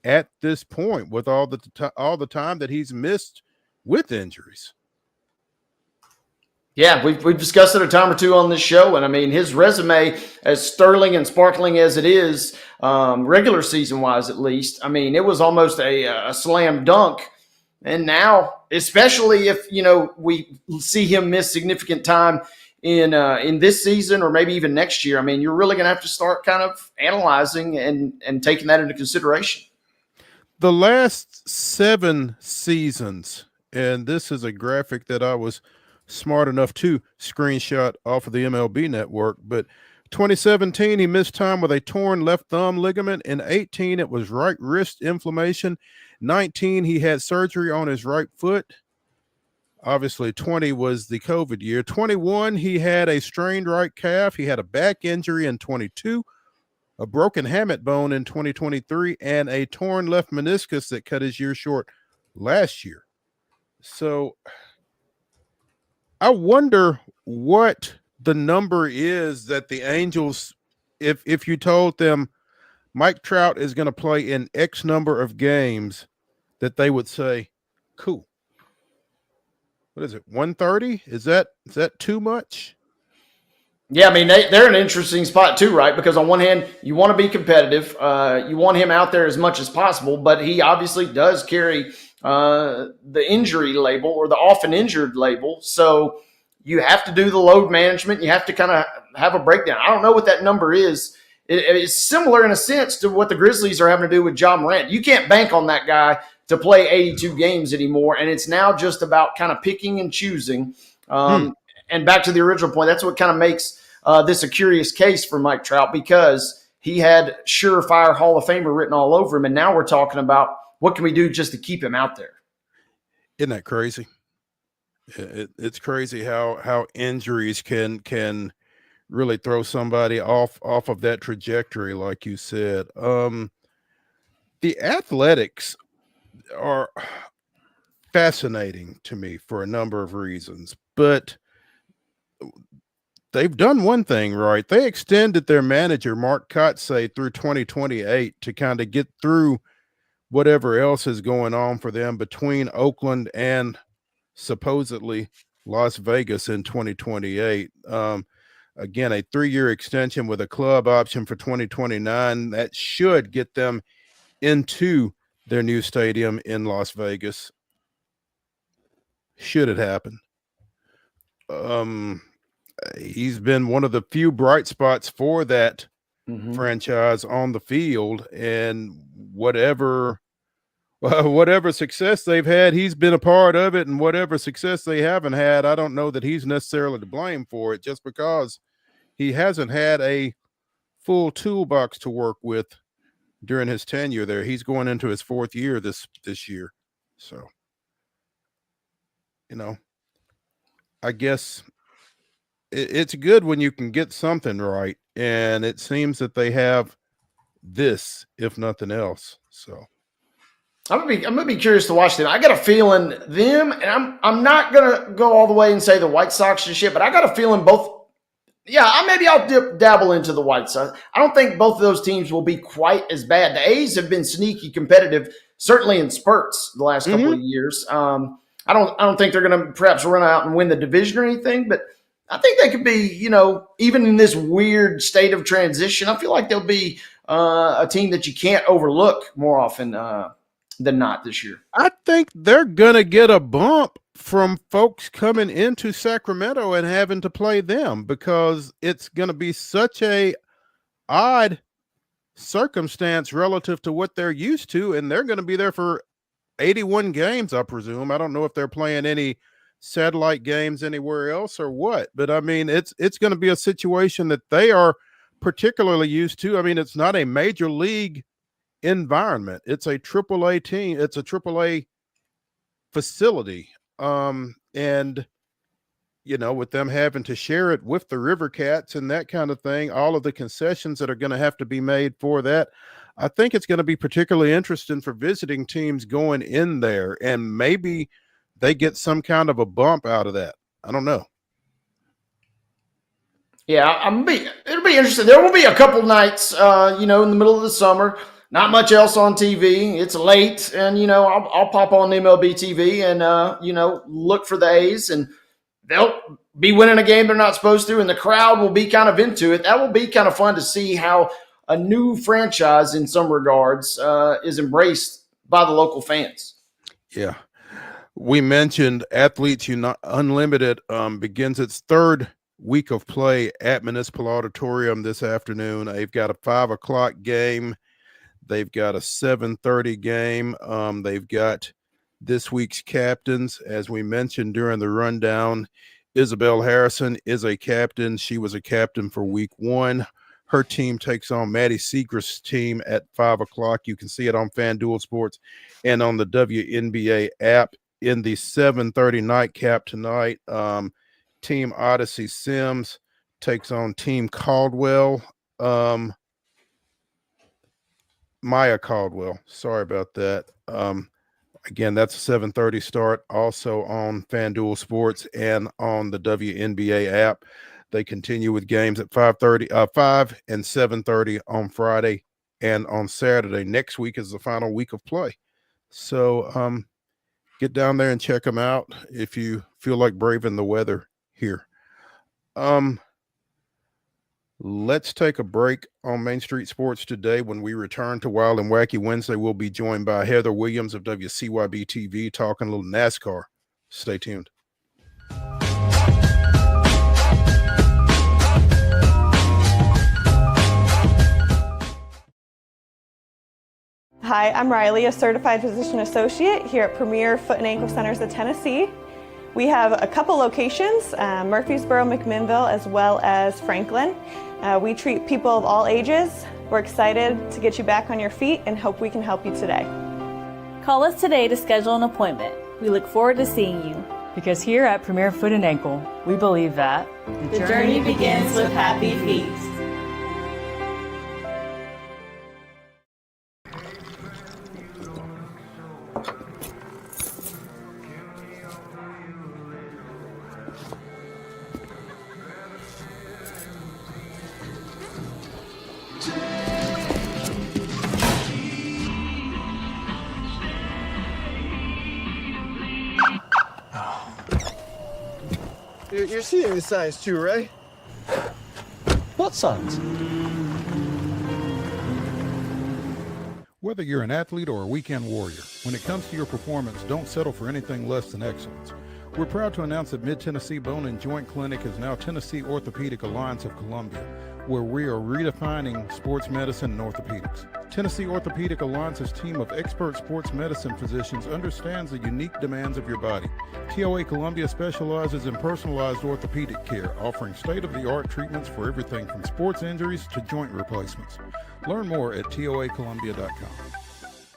at this point with all the time that he's missed with injuries. Yeah, we've discussed it a time or two on this show, and I mean his resume, as sterling and sparkling as it is, regular season wise at least, I mean it was almost a slam dunk. And now, especially if we see him miss significant time in this season or maybe even next year, I mean you're really going to have to start kind of analyzing and taking that into consideration. The last 7 seasons, and this is a graphic that I was smart enough to screenshot off of the MLB network, but 2017 he missed time with a torn left thumb ligament. In 18 it was right wrist inflammation. 19 he had surgery on his right foot. Obviously 20 was the COVID year. 21 he had a strained right calf. He had a back injury in 22, a broken hamate bone in 2023, and a torn left meniscus that cut his year short last year. So I wonder what the number is that the Angels, if you told them Mike Trout is going to play in X number of games, that they would say, cool. What is it, 130? Is that too much? Yeah, I mean, they're in an interesting spot too, right? Because on one hand, you want to be competitive. You want him out there as much as possible, but he obviously does carry the injury label or the often injured label. So you have to do the load management. You have to kind of have a breakdown. I don't know what that number is. It's similar in a sense to what the Grizzlies are having to do with Ja Morant. You can't bank on that guy to play 82 games anymore. And it's now just about kind of picking and choosing. And back to the original point, that's what kind of makes this a curious case for Mike Trout, because he had surefire Hall of Famer written all over him. And now we're talking about what can we do just to keep him out there? Isn't that crazy? It's crazy how injuries can really throw somebody off of that trajectory, like you said. The Athletics are fascinating to me for a number of reasons, but they've done one thing right. They extended their manager, Mark Kotsay, through 2028 to kind of get through whatever else is going on for them between Oakland and supposedly Las Vegas in 2028. Again, a 3-year extension with a club option for 2029. That should get them into their new stadium in Las Vegas. Should it happen. He's been one of the few bright spots for that franchise on the field, and whatever success they've had, he's been a part of it, and whatever success they haven't had, I don't know that he's necessarily to blame for it, just because he hasn't had a full toolbox to work with during his tenure there. He's going into his 4th year this year. So, I guess it's good when you can get something right, and it seems that they have this, if nothing else. So I'm gonna be curious to watch them. I got a feeling them, and I'm not gonna go all the way and say the White Sox and shit, but I got a feeling both. Yeah, I'll dabble into the White Sox. I don't think both of those teams will be quite as bad. The A's have been sneaky competitive, certainly in spurts the last couple of years. I don't think they're going to perhaps run out and win the division or anything, but I think they could be, even in this weird state of transition, I feel like they'll be a team that you can't overlook more often than not this year. I think they're going to get a bump from folks coming into Sacramento and having to play them, because it's going to be such a odd circumstance relative to what they're used to, and they're going to be there for 81 games, I presume. I don't know if they're playing any satellite games anywhere else or what, but I mean, it's going to be a situation that they are particularly used to. I mean, it's not a major league environment. It's a AAA team. It's a AAA facility. And you know, with them having to share it with the River Cats and that kind of thing, all of the concessions that are going to have to be made for that, I think it's going to be particularly interesting for visiting teams going in there, and maybe they get some kind of a bump out of that. I don't know. Yeah, it'll be interesting. There will be a couple nights, in the middle of the summer, not much else on TV. It's late, and I'll pop on MLB TV and look for the A's, and they'll be winning a game they're not supposed to, and the crowd will be kind of into it. That will be kind of fun to see how a new franchise in some regards is embraced by the local fans. Yeah. We mentioned Athletes Unlimited begins its third week of play at Municipal Auditorium this afternoon. They've got a 5:00 game. They've got a 7:30 game. They've got this week's captains, as we mentioned during the rundown. Isabel Harrison is a captain. She was a captain for week 1. Her team takes on Maddie Segrist's team at 5:00. You can see it on FanDuel Sports and on the WNBA app. In the 7:30 nightcap tonight, Team Odyssey Sims takes on Team Caldwell. Maya Caldwell. Sorry about that. Again, that's a 7:30 start, also on FanDuel Sports and on the WNBA app. They continue with games at 5 and 7:30 on Friday and on Saturday. Next week is the final week of play. So get down there and check them out if you feel like braving the weather here. Let's take a break on Main Street Sports today. When we return to Wild and Wacky Wednesday, we'll be joined by Heather Williams of WCYB-TV talking a little NASCAR. Stay tuned. Hi, I'm Riley, a certified physician associate here at Premier Foot and Ankle Centers of Tennessee. We have a couple locations, Murfreesboro, McMinnville, as well as Franklin. We treat people of all ages. We're excited to get you back on your feet and hope we can help you today. Call us today to schedule an appointment. We look forward to seeing you. Because here at Premier Foot and Ankle, we believe that the journey begins with happy feet. You're seeing the signs too, right? What signs? Whether you're an athlete or a weekend warrior, when it comes to your performance, don't settle for anything less than excellence. We're proud to announce that Mid-Tennessee Bone and Joint Clinic is now Tennessee Orthopedic Alliance of Columbia, where we are redefining sports medicine and orthopedics. Tennessee Orthopedic Alliance's team of expert sports medicine physicians understands the unique demands of your body. TOA Columbia specializes in personalized orthopedic care, offering state-of-the-art treatments for everything from sports injuries to joint replacements. Learn more at toacolumbia.com.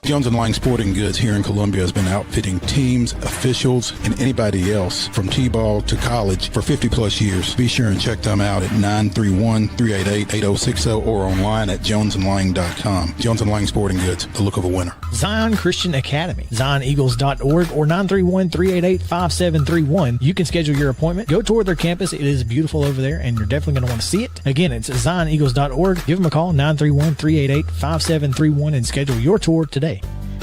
Jones & Lang Sporting Goods here in Columbia has been outfitting teams, officials, and anybody else from T-ball to college for 50 plus years. Be sure and check them out at 931-388-8060 or online at jonesandlang.com. Jones & Lang Sporting Goods, the look of a winner. Zion Christian Academy, zioneagles.org or 931-388-5731. You can schedule your appointment. Go tour their campus. It is beautiful over there, and you're definitely going to want to see it. Again, it's zioneagles.org. Give them a call, 931-388-5731, and schedule your tour today.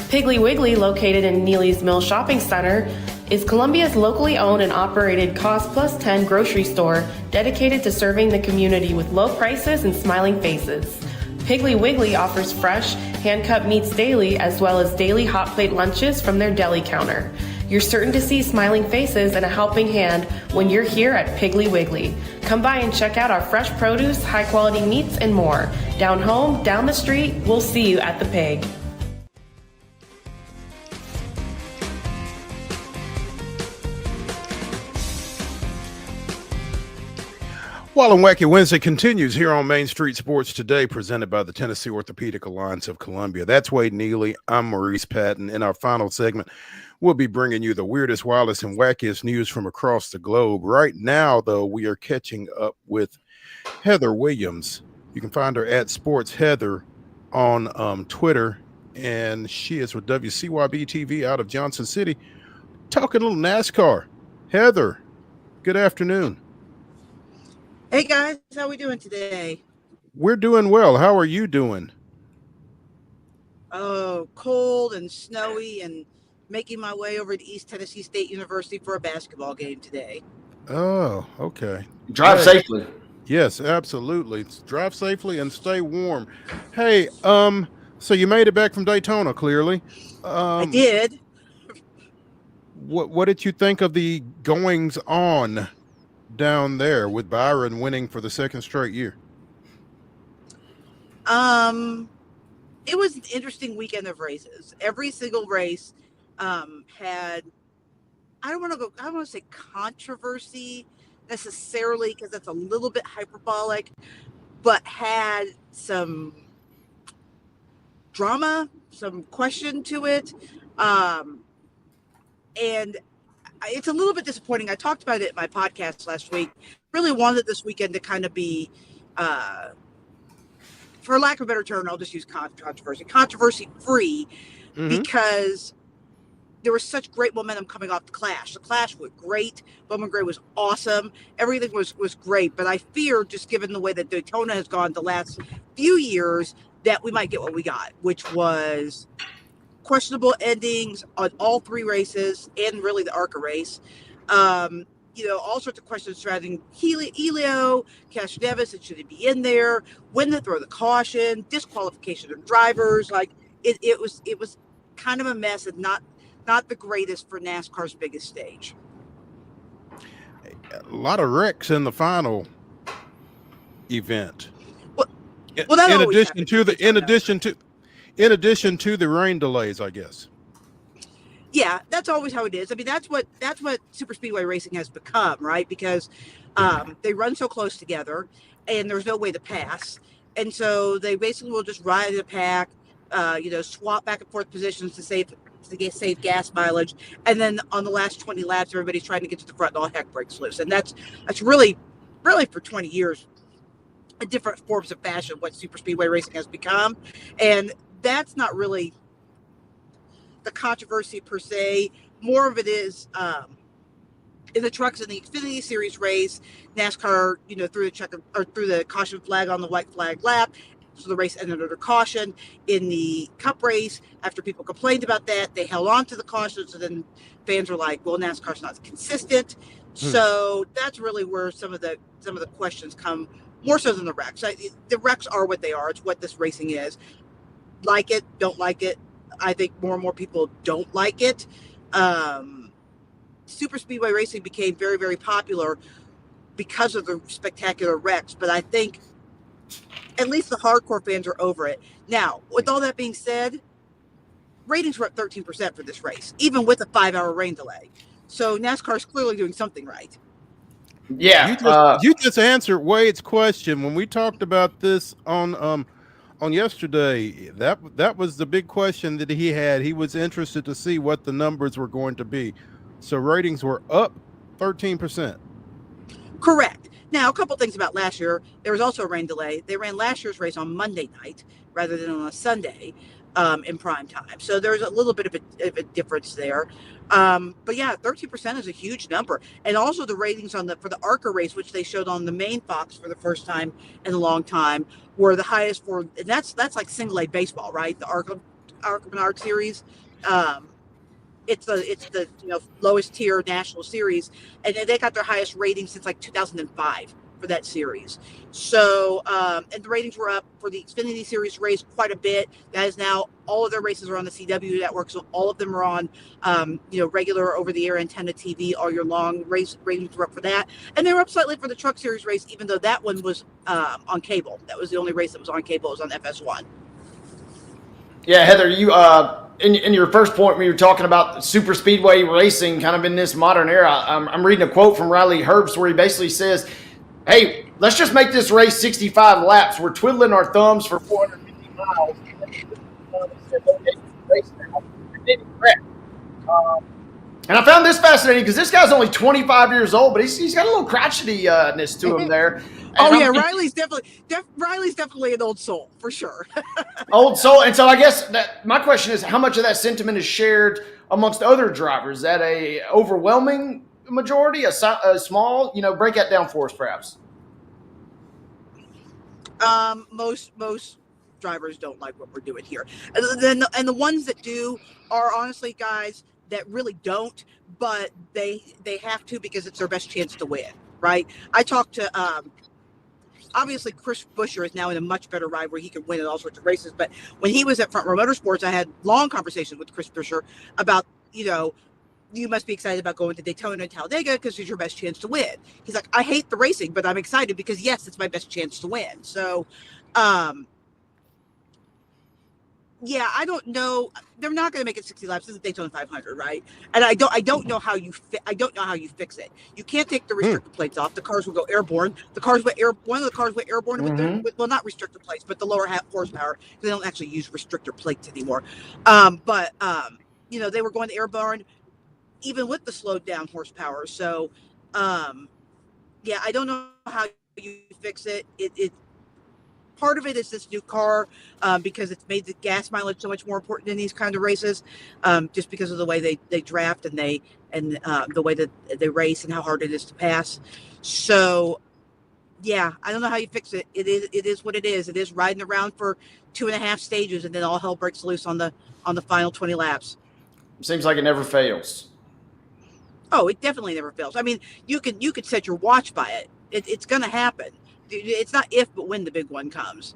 Piggly Wiggly, located in Neely's Mill Shopping Center, is Columbia's locally owned and operated Cost Plus 10 grocery store dedicated to serving the community with low prices and smiling faces. Piggly Wiggly offers fresh, hand-cut meats daily, as well as daily hot plate lunches from their deli counter. You're certain to see smiling faces and a helping hand when you're here at Piggly Wiggly. Come by and check out our fresh produce, high-quality meats, and more. Down home, down the street, we'll see you at the Pig. Wild and Wacky Wednesday continues here on Main Street Sports Today, presented by the Tennessee Orthopedic Alliance of Columbia. That's Wade Neely. I'm Maurice Patton. In our final segment, we'll be bringing you the weirdest, wildest, and wackiest news from across the globe. Right now, though, we are catching up with Heather Williams. You can find her at Sports Heather on Twitter, and she is with WCYB-TV out of Johnson City, talking a little NASCAR. Heather, good afternoon. Hey guys, how we doing today? We're doing well. How are you doing? Oh, cold and snowy, and making my way over to East Tennessee State University for a basketball game today. Oh, okay. Drive safely. Yes, absolutely. Drive safely and stay warm. Hey, so you made it back from Daytona, clearly. I did. What did you think of the goings on down there with Byron winning for the second straight year? It was an interesting weekend of races. Every single race had, I don't want to say controversy necessarily, because that's a little bit hyperbolic, but had some drama, some question to it. And it's a little bit disappointing. I talked about it in my podcast last week. Really wanted this weekend to kind of be, for lack of a better term, I'll just use controversy free, because there was such great momentum coming off the Clash. The Clash was great. Bowman Gray was awesome. Everything was great. But I fear, just given the way that Daytona has gone the last few years, that we might get what we got, which was questionable endings on all three races and really the ARCA race. All sorts of questions surrounding Helio, Cash Davis, and should it be in there? When to throw the caution, disqualification of drivers. Like it was kind of a mess, and not the greatest for NASCAR's biggest stage. A lot of wrecks in the final event. Well, that in addition to the rain delays, I guess. Yeah, that's always how it is. I mean, that's what super speedway racing has become, right? Because they run so close together, and there's no way to pass, and so they basically will just ride the pack, swap back and forth positions to save gas mileage, and then on the last 20 laps, everybody's trying to get to the front, and all heck breaks loose. And that's really for 20 years, a different forms of fashion what super speedway racing has become, and that's not really the controversy per se. More of it is in the trucks in the Xfinity Series race, NASCAR, threw the caution flag on the white flag lap, so the race ended under caution. In the Cup race, after people complained about that, they held on to the caution. So then fans were like, "Well, NASCAR's not consistent." So that's really where some of the questions come, more so than the wrecks. The wrecks are what they are. It's what this racing is. Like it, don't like it. I think more and more people don't like it. Super speedway racing became very, very popular because of the spectacular wrecks. But I think at least the hardcore fans are over it. Now, with all that being said, ratings were up 13% for this race, even with a 5-hour rain delay. So NASCAR is clearly doing something right. Yeah. You just answered Wade's question when we talked about this on yesterday. That was the big question that he had. He was interested to see what the numbers were going to be. So ratings were up 13%. Correct. Now, a couple things about last year. There was also a rain delay. They ran last year's race on Monday night rather than on a Sunday in prime time. So there's a little bit of a difference there. But yeah, 13% is a huge number. And also the ratings for the ARCA race, which they showed on the main Fox for the first time in a long time, were the highest for, and that's like single A baseball, right? The ARCA Menard series. It's the lowest tier national series, and they got their highest rating since like 2005 for that series. So, and the ratings were up for the Xfinity Series race quite a bit. That is now all of their races are on the CW network, so all of them are on, regular over-the-air antenna TV all year long. Ratings were up for that, and they were up slightly for the Truck Series race, even though that one was on cable. That was the only race that was on cable. It was on FS1. Yeah, Heather, you in your first point when you were talking about super speedway racing, kind of in this modern era, I'm reading a quote from Riley Herbst where he basically says, "Hey, let's just make this race 65 laps. We're twiddling our thumbs for 450 miles." And I found this fascinating because this guy's only 25 years old, but he's got a little crotchety-ness to him there. And Riley's definitely an old soul for sure. Old soul. And so I guess that my question is, how much of that sentiment is shared amongst other drivers? Is that a overwhelming majority, a small? Break that down for us, perhaps. Most drivers don't like what we're doing here, and the ones that do are honestly guys that really don't, but they have to because it's their best chance to win, right? I talked to obviously Chris Buescher is now in a much better ride where he can win in all sorts of races, but when he was at Front Row Motorsports, I had long conversations with Chris Buescher about, you must be excited about going to Daytona and Talladega because it's your best chance to win. He's like, I hate the racing, but I'm excited because yes, it's my best chance to win. So, yeah, I don't know. They're not going to make it 60 laps. This is Daytona 500, right? And I don't know how you fix it. You can't take the restrictor plates off. The cars will go airborne. One of the cars went airborne with not restrictor plates, but the lower half horsepower, because they don't actually use restrictor plates anymore. But they were going airborne even with the slowed down horsepower. So, yeah, I don't know how you fix it. Part of it is this new car because it's made the gas mileage so much more important in these kind of races, just because of the way they draft and the way that they race and how hard it is to pass. So, yeah, I don't know how you fix it. It is what it is. It is riding around for 2.5 stages and then all hell breaks loose on the final 20 laps. Seems like it never fails. Oh, it definitely never fails. I mean, you could set your watch by it. It's going to happen. It's not if, but when the big one comes.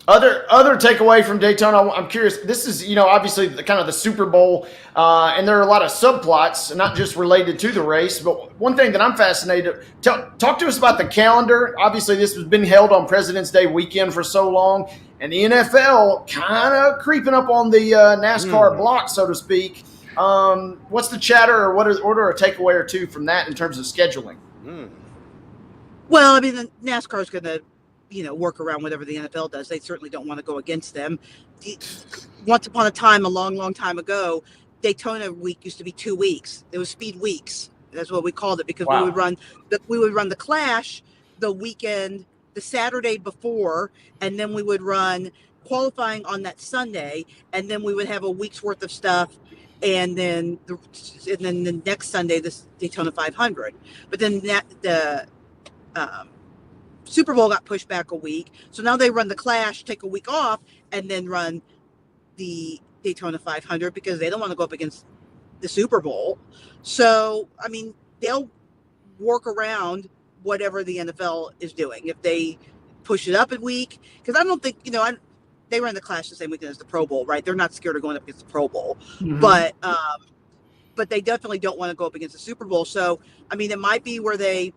Other takeaway from Daytona, I'm curious. This is, obviously kind of the Super Bowl, and there are a lot of subplots, not just related to the race. But one thing that I'm fascinated, talk to us about the calendar. Obviously, this has been held on President's Day weekend for so long, and the NFL kind of creeping up on the NASCAR block, so to speak. What's the chatter, or what are a takeaway or two from that in terms of scheduling? Well, I mean, the NASCAR is going to, work around whatever the NFL does. They certainly don't want to go against them. Once upon a time, a long, long time ago, Daytona week used to be 2 weeks. It was speed weeks. That's what we called it because we would run the Clash the weekend, the Saturday before, and then we would run qualifying on that Sunday, and then we would have a week's worth of stuff. And then the next Sunday, this Daytona 500. But then the Super Bowl got pushed back a week. So now they run the Clash, take a week off, and then run the Daytona 500 because they don't want to go up against the Super Bowl. So, I mean, they'll work around whatever the NFL is doing. If they push it up a week, because I don't think, they ran the Clash the same weekend as the Pro Bowl, right? They're not scared of going up against the Pro Bowl. Mm-hmm. But they definitely don't want to go up against the Super Bowl. So, I mean, it might be where they're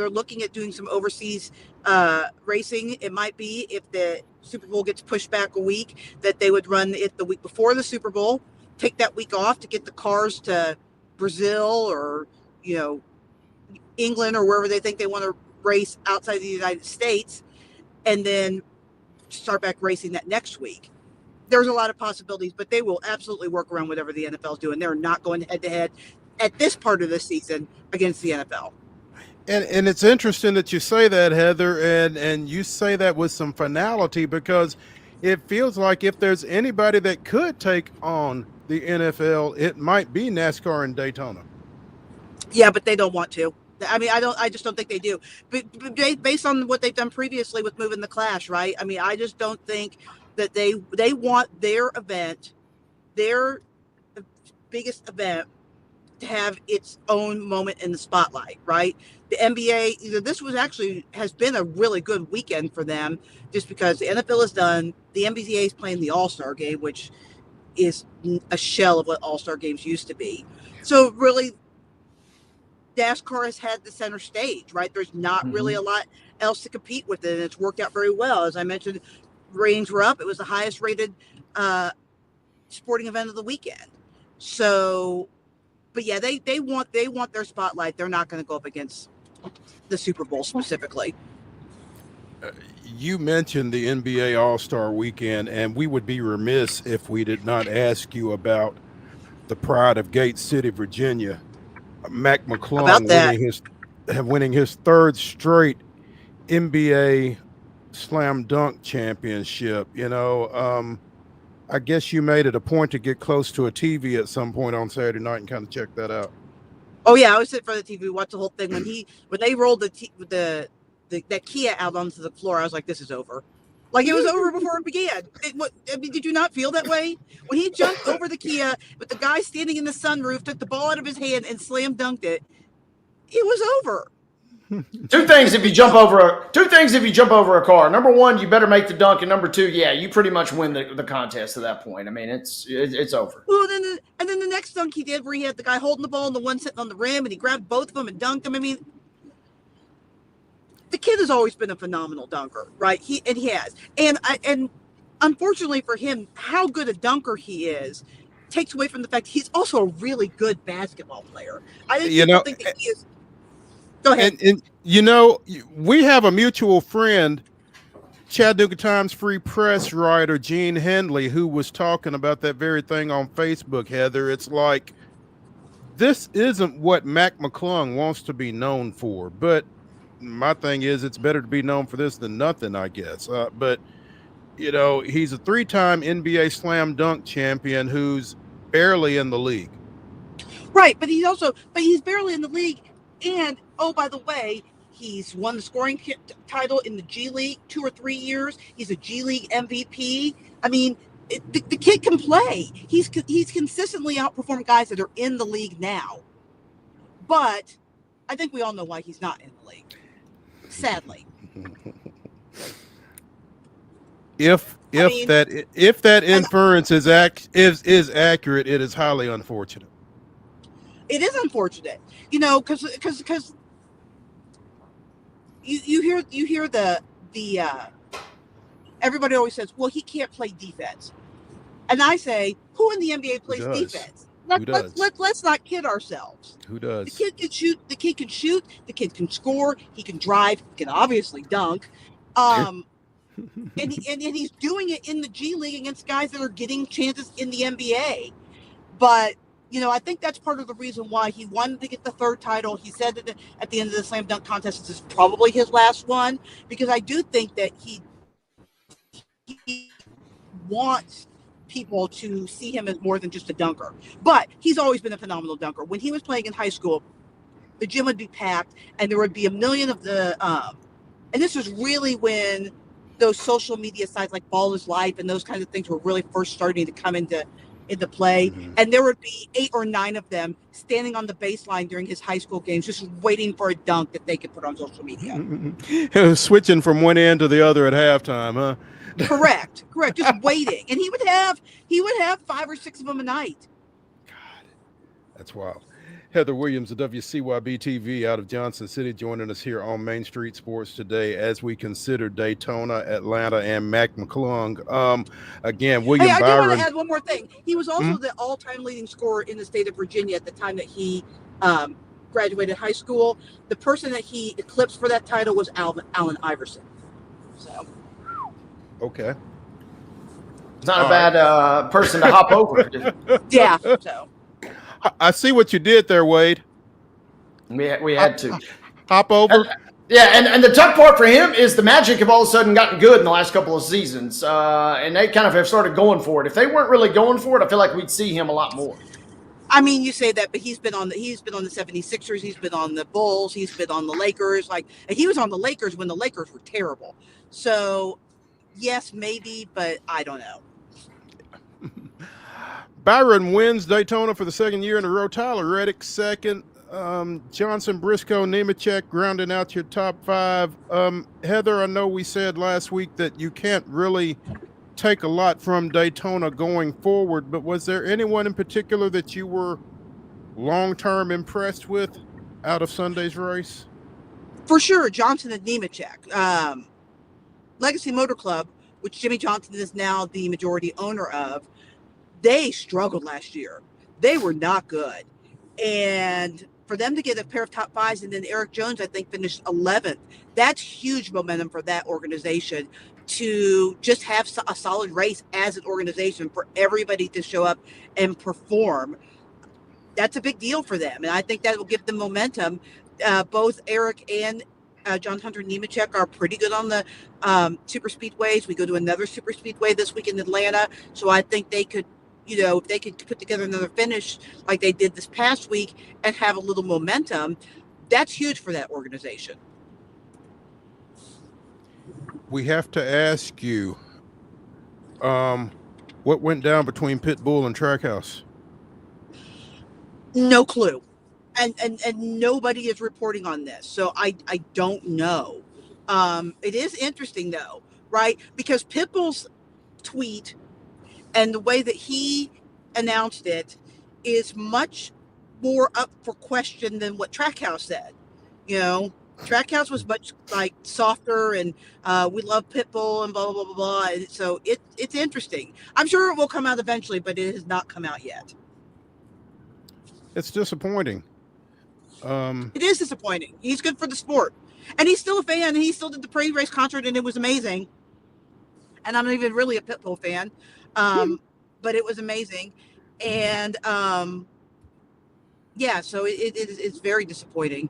looking at doing some overseas racing. It might be if the Super Bowl gets pushed back a week that they would run it the week before the Super Bowl, take that week off to get the cars to Brazil or, England or wherever they think they want to race outside the United States, and then start back racing that next week. There's a lot of possibilities, but they will absolutely work around whatever the NFL is doing. They're not going head to head at this part of the season against the NFL. And it's interesting that you say that, Heather, and you say that with some finality, because it feels like if there's anybody that could take on the NFL, it might be NASCAR and Daytona. Yeah, but they don't want to. I mean, I just don't think they do. But based on what they've done previously with moving the Clash, right? I mean, I just don't think that they want their event, their biggest event, to have its own moment in the spotlight, right? The NBA, this has been a really good weekend for them, just because the NFL is done. The NBA is playing the All-Star game, which is a shell of what All-Star games used to be. So really, NASCAR has had the center stage, right? There's not really a lot else to compete with it, and it's worked out very well. As I mentioned, ratings were up. It was the highest rated sporting event of the weekend. So, but yeah, they want their spotlight. They're not going to go up against the Super Bowl specifically. You mentioned the NBA All-Star Weekend, and we would be remiss if we did not ask you about the pride of Gate City, Virginia, Mac McClung winning his third straight NBA slam dunk championship. You know, I guess you made it a point to get close to a TV at some point on Saturday night and kind of check that out. Oh yeah, I was sitting for the TV, watch the whole thing. When they rolled that Kia out onto the floor, I was like, this is over. Like, it was over before it began. Did you not feel that way? When he jumped over the Kia, but the guy standing in the sunroof took the ball out of his hand and slam dunked it, it was over. Two things if you jump over a car. Number one, you better make the dunk, and number two, yeah, you pretty much win the contest at that point. I mean, it's over. Well, then the next dunk he did, where he had the guy holding the ball and the one sitting on the rim, and he grabbed both of them and dunked them. I mean, the kid has always been a phenomenal dunker, right? He has, and unfortunately for him, how good a dunker he is takes away from the fact he's also a really good basketball player. I think think that he is. Go ahead. And you know, we have a mutual friend, Chattanooga Times Free Press writer Gene Hendley, who was talking about that very thing on Facebook, Heather. It's like, this isn't what Mac McClung wants to be known for. But my thing is, it's better to be known for this than nothing, I guess. But, you know, he's a 3-time NBA slam dunk champion who's barely in the league. Right, but he's barely in the league. And, oh, by the way, he's won the scoring title in the G League 2 or 3 years. He's a G League MVP. I mean, the kid can play. He's consistently outperformed guys that are in the league now. But I think we all know why he's not in the league, sadly. If that inference is accurate, it is highly unfortunate. It is unfortunate, you know, because you hear the everybody always says, well, he can't play defense, and I say, who in the NBA plays defense? Let's not kid ourselves. Who does? The kid can shoot. The kid can shoot. The kid can score. He can drive. He can obviously dunk. And he's doing it in the G League against guys that are getting chances in the NBA, but. You know, I think that's part of the reason why he wanted to get the third title. He said that at the end of the slam dunk contest, this is probably his last one, because I do think that he wants people to see him as more than just a dunker. But he's always been a phenomenal dunker. When he was playing in high school, the gym would be packed, and there would be a million of the and this was really when those social media sites like Ball is Life and those kinds of things were really first starting to come into play, and there would be 8 or 9 of them standing on the baseline during his high school games, just waiting for a dunk that they could put on social media. Switching from one end to the other at halftime, huh? Correct, just waiting, and he would have 5 or 6 of them a night. God, that's wild. Heather Williams of WCYB-TV out of Johnson City joining us here on Main Street Sports today as we consider Daytona, Atlanta, and Mac McClung. Again, William Byron. I do want to add one more thing. He was also the all-time leading scorer in the state of Virginia at the time that he graduated high school. The person that he eclipsed for that title was Allen Iverson. So. Okay. It's not a bad person to hop over. Yeah, so. I see what you did there, Wade. We had to hop over. And the tough part for him is the Magic have all of a sudden gotten good in the last couple of seasons, and they kind of have started going for it. If they weren't really going for it, I feel like we'd see him a lot more. I mean, you say that, but he's been on the 76ers, he's been on the Bulls, he's been on the Lakers. Like, he was on the Lakers when the Lakers were terrible. So, yes, maybe, but I don't know. Byron wins Daytona for the second year in a row. Tyler Reddick second. Johnson, Briscoe, Nemechek rounding out your top 5. Heather, I know we said last week that you can't really take a lot from Daytona going forward, but was there anyone in particular that you were long-term impressed with out of Sunday's race? For sure, Johnson and Nemechek. Legacy Motor Club, which Jimmy Johnson is now the majority owner of, they struggled last year. They were not good. And for them to get a pair of top 5s, and then Eric Jones, I think, finished 11th, that's huge momentum for that organization to just have a solid race as an organization, for everybody to show up and perform. That's a big deal for them, and I think that will give them momentum. Both Eric and John Hunter Nemechek are pretty good on the super speedways. We go to another super speedway this week in Atlanta, so I think they could, if they could put together another finish like they did this past week and have a little momentum, that's huge for that organization. We have to ask you, what went down between Pitbull and Trackhouse? No clue. And nobody is reporting on this, so I don't know. It is interesting, though, right? Because Pitbull's tweet and the way that he announced it is much more up for question than what Trackhouse said. Trackhouse was much softer, and we love Pitbull and blah, blah, blah, blah. And so it's interesting. I'm sure it will come out eventually, but it has not come out yet. It's disappointing. It is disappointing. He's good for the sport. And he's still a fan, and he still did the pre-race concert, and it was amazing. And I'm not even really a Pitbull fan, but it was amazing. And, so it's very disappointing.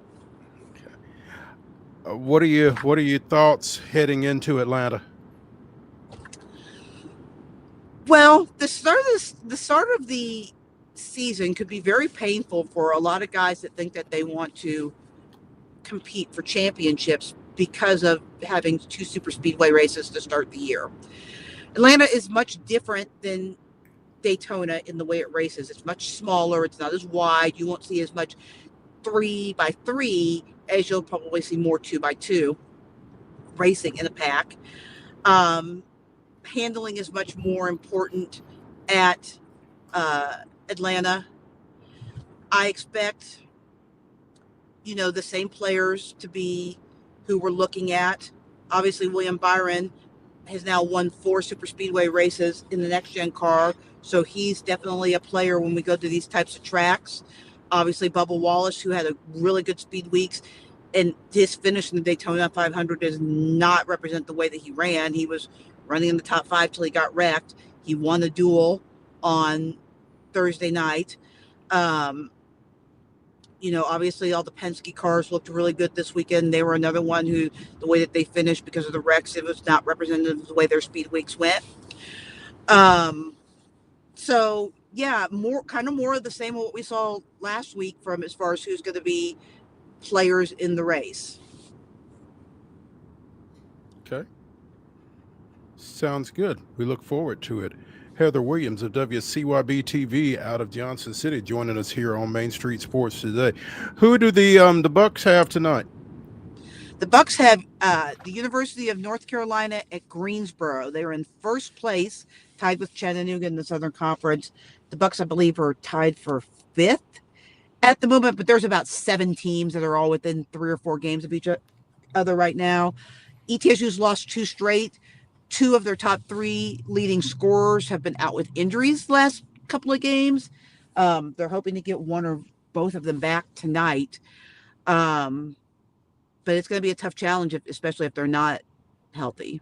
What are your thoughts heading into Atlanta? Well, the start of the season could be very painful for a lot of guys that think that they want to compete for championships because of having 2 super speedway races to start the year. Atlanta is much different than Daytona in the way it races. It's much smaller. It's not as wide. You won't see as much 3x3 as you'll probably see more 2x2 racing in a pack. Handling is much more important at Atlanta. I expect, the same players to be who we're looking at. Obviously, William Byron has now won 4 super speedway races in the next gen car, so he's definitely a player when we go to these types of tracks. Obviously, Bubba Wallace, who had a really good speed weeks, and his finish in the Daytona 500 does not represent the way that he ran. He was running in the top 5 till he got wrecked. He won a duel on Thursday night. Obviously all the Penske cars looked really good this weekend. They were another one who, the way that they finished because of the wrecks, it was not representative of the way their speed weeks went. So yeah, more of the same of what we saw last week from as far as who's going to be players in the race. Okay. Sounds good. We look forward to it. Heather Williams of WCYB-TV out of Johnson City joining us here on Main Street Sports today. Who do the Bucks have tonight? The Bucks have the University of North Carolina at Greensboro. They're in first place, tied with Chattanooga in the Southern Conference. The Bucks, I believe, are tied for 5th at the moment, but there's about 7 teams that are all within 3 or 4 games of each other right now. ETSU's lost 2 straight. 2 of their top 3 leading scorers have been out with injuries the last couple of games. They're hoping to get one or both of them back tonight. But it's going to be a tough challenge, especially if they're not healthy.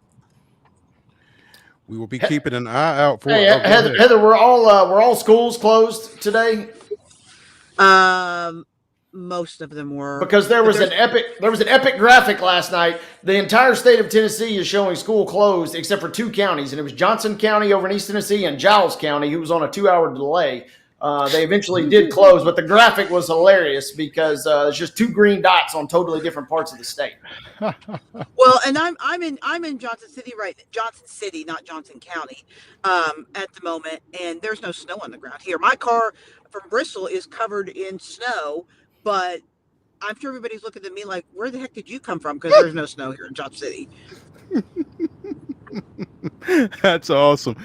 We will be keeping an eye out for. Hey, Heather, we're all schools closed today. Most of them were, because there was an epic graphic last night. The entire state of Tennessee is showing school closed except for 2 counties, and it was Johnson County over in East Tennessee and Giles County, who was on a 2-hour delay. They eventually did close, but the graphic was hilarious because there's just 2 green dots on totally different parts of the state. Well, and I'm in Johnson City, not Johnson County, at the moment, and there's no snow on the ground here. My car from Bristol is covered in snow, but I'm sure everybody's looking at me like, where the heck did you come from? Because there's no snow here in Johnson City. That's awesome.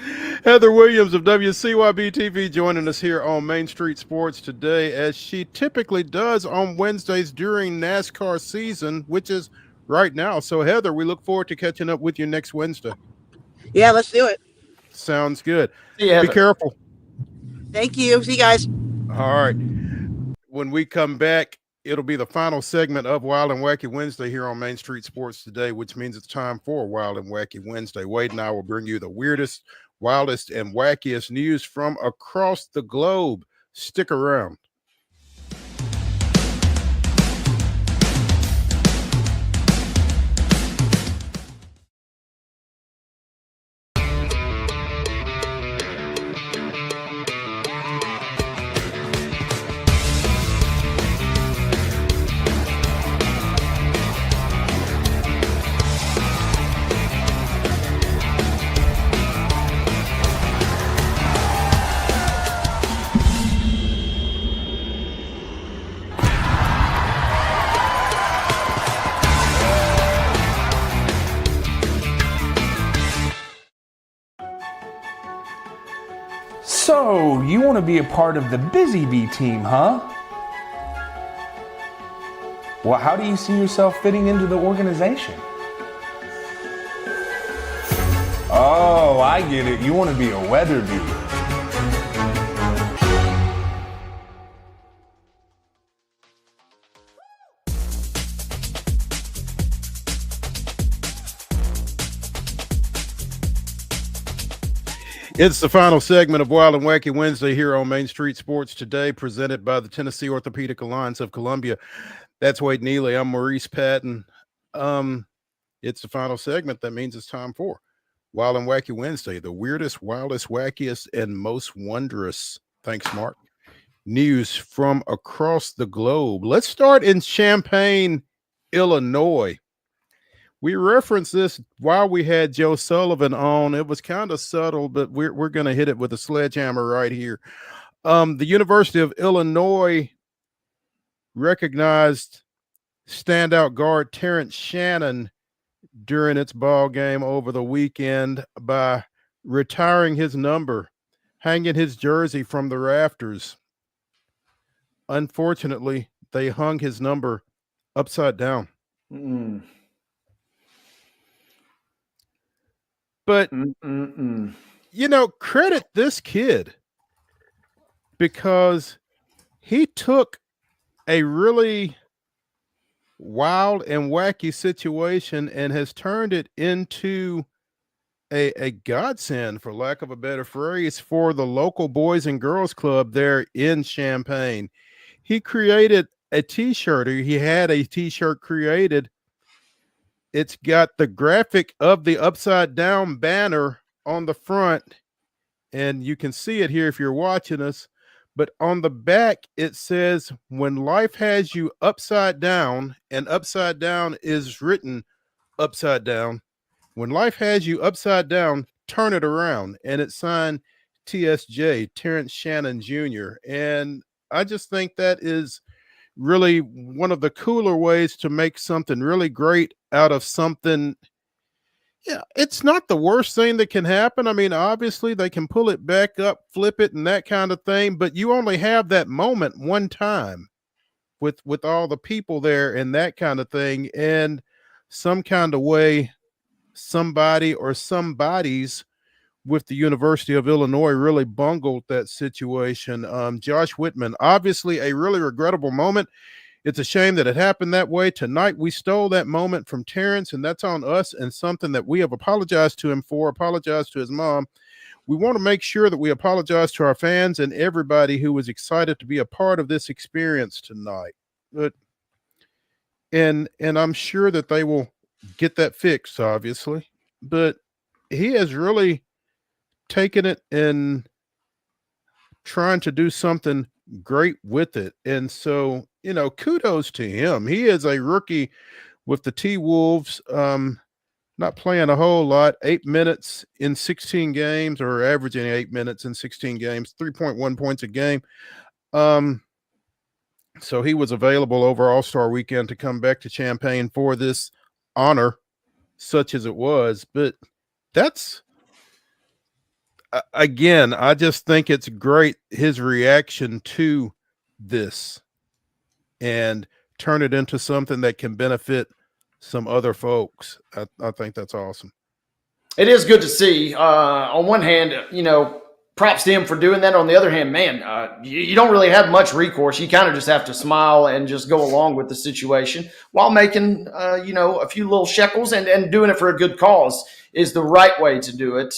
Heather Williams of WCYB-TV joining us here on Main Street Sports today, as she typically does on Wednesdays during NASCAR season, which is right now. So, Heather, we look forward to catching up with you next Wednesday. Yeah, let's do it. Sounds good. Yeah, be careful. Thank you. See you guys. All right. When we come back, it'll be the final segment of Wild and Wacky Wednesday here on Main Street Sports today, which means it's time for Wild and Wacky Wednesday. Wade and I will bring you the weirdest, wildest, and wackiest news from across the globe. Stick around. So, you want to be a part of the Busy Bee team, huh? Well, how do you see yourself fitting into the organization? Oh, I get it. You want to be a weather bee. It's the final segment of Wild and Wacky Wednesday here on Main Street Sports today, presented by the Tennessee Orthopedic Alliance of Columbia. That's Wade Neely. I'm Maurice Patton. It's the final segment. That means it's time for Wild and Wacky Wednesday, the weirdest, wildest, wackiest, and most wondrous, thanks, Mark, news from across the globe. Let's start in Champaign, Illinois. We referenced this while we had Joe Sullivan on. It was kind of subtle, but we're going to hit it with a sledgehammer right here. The University of Illinois recognized standout guard Terrence Shannon during its ball game over the weekend by retiring his number, hanging his jersey from the rafters. Unfortunately, they hung his number upside down. But, you know, credit this kid, because he took a really wild and wacky situation and has turned it into a godsend, for lack of a better phrase, for the local Boys and Girls Club there in Champaign. He created a t-shirt, or he had a t-shirt created. It's got the graphic of the upside down banner on the front, and you can see it here if you're watching us. But on the back, it says, when life has you upside down, and upside down is written upside down. When life has you upside down, turn it around. And it's signed TSJ, Terrence Shannon Jr. And I just think that is really one of the cooler ways to make something really great out of something. Yeah, it's not the worst thing that can happen. I mean, obviously they can pull it back up, flip it, and that kind of thing, but you only have that moment one time with all the people there and that kind of thing. And some kind of way, somebody or somebodies with the University of Illinois really bungled that situation. Josh Whitman, obviously a really regrettable moment. It's a shame that it happened that way. Tonight, we stole that moment from Terrence, and that's on us, and something that we have apologized to him for, apologized to his mom. We want to make sure that we apologize to our fans and everybody who was excited to be a part of this experience tonight. And I'm sure that they will get that fixed, obviously. But he has really taken it and trying to do something great with it. And so, kudos to him. He is a rookie with the T-Wolves, not playing a whole lot, 8 minutes in 16 games, or averaging 8 minutes in 16 games, 3.1 points a game. So he was available over All-Star weekend to come back to Champaign for this honor, such as it was. But that's, again, I just think it's great, his reaction to this, and turn it into something that can benefit some other folks. I think that's awesome. It is good to see. On one hand, props to him for doing that. On the other hand, man, you don't really have much recourse. You kind of just have to smile and just go along with the situation while making, a few little shekels, and doing it for a good cause is the right way to do it.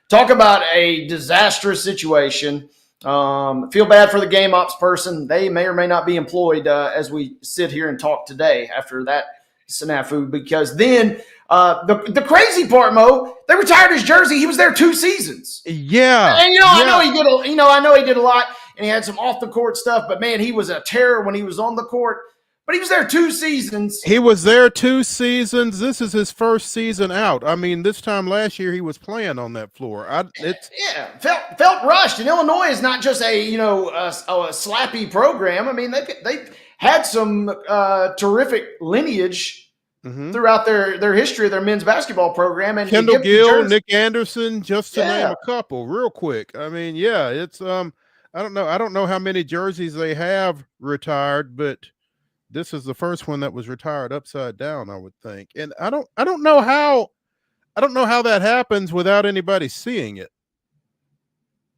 Talk about a disastrous situation. Feel bad for the game ops person. They may or may not be employed as we sit here and talk today after that snafu, because then the crazy part, Mo, they retired his jersey. He was there 2 seasons. Yeah. And I know he did I know he did a lot, and he had some off the court stuff, but man, he was a terror when he was on the court. But he was there 2 seasons. He was there 2 seasons. This is his first season out. I mean, this time last year he was playing on that floor. Felt rushed. And Illinois is not just a slappy program. I mean, they've had some terrific lineage throughout their history of their men's basketball program. And Kendall Gill, Nick Anderson, just to name a couple, real quick. I mean, it's I don't know how many jerseys they have retired, but this is the first one that was retired upside down, I would think. And I don't know how that happens without anybody seeing it.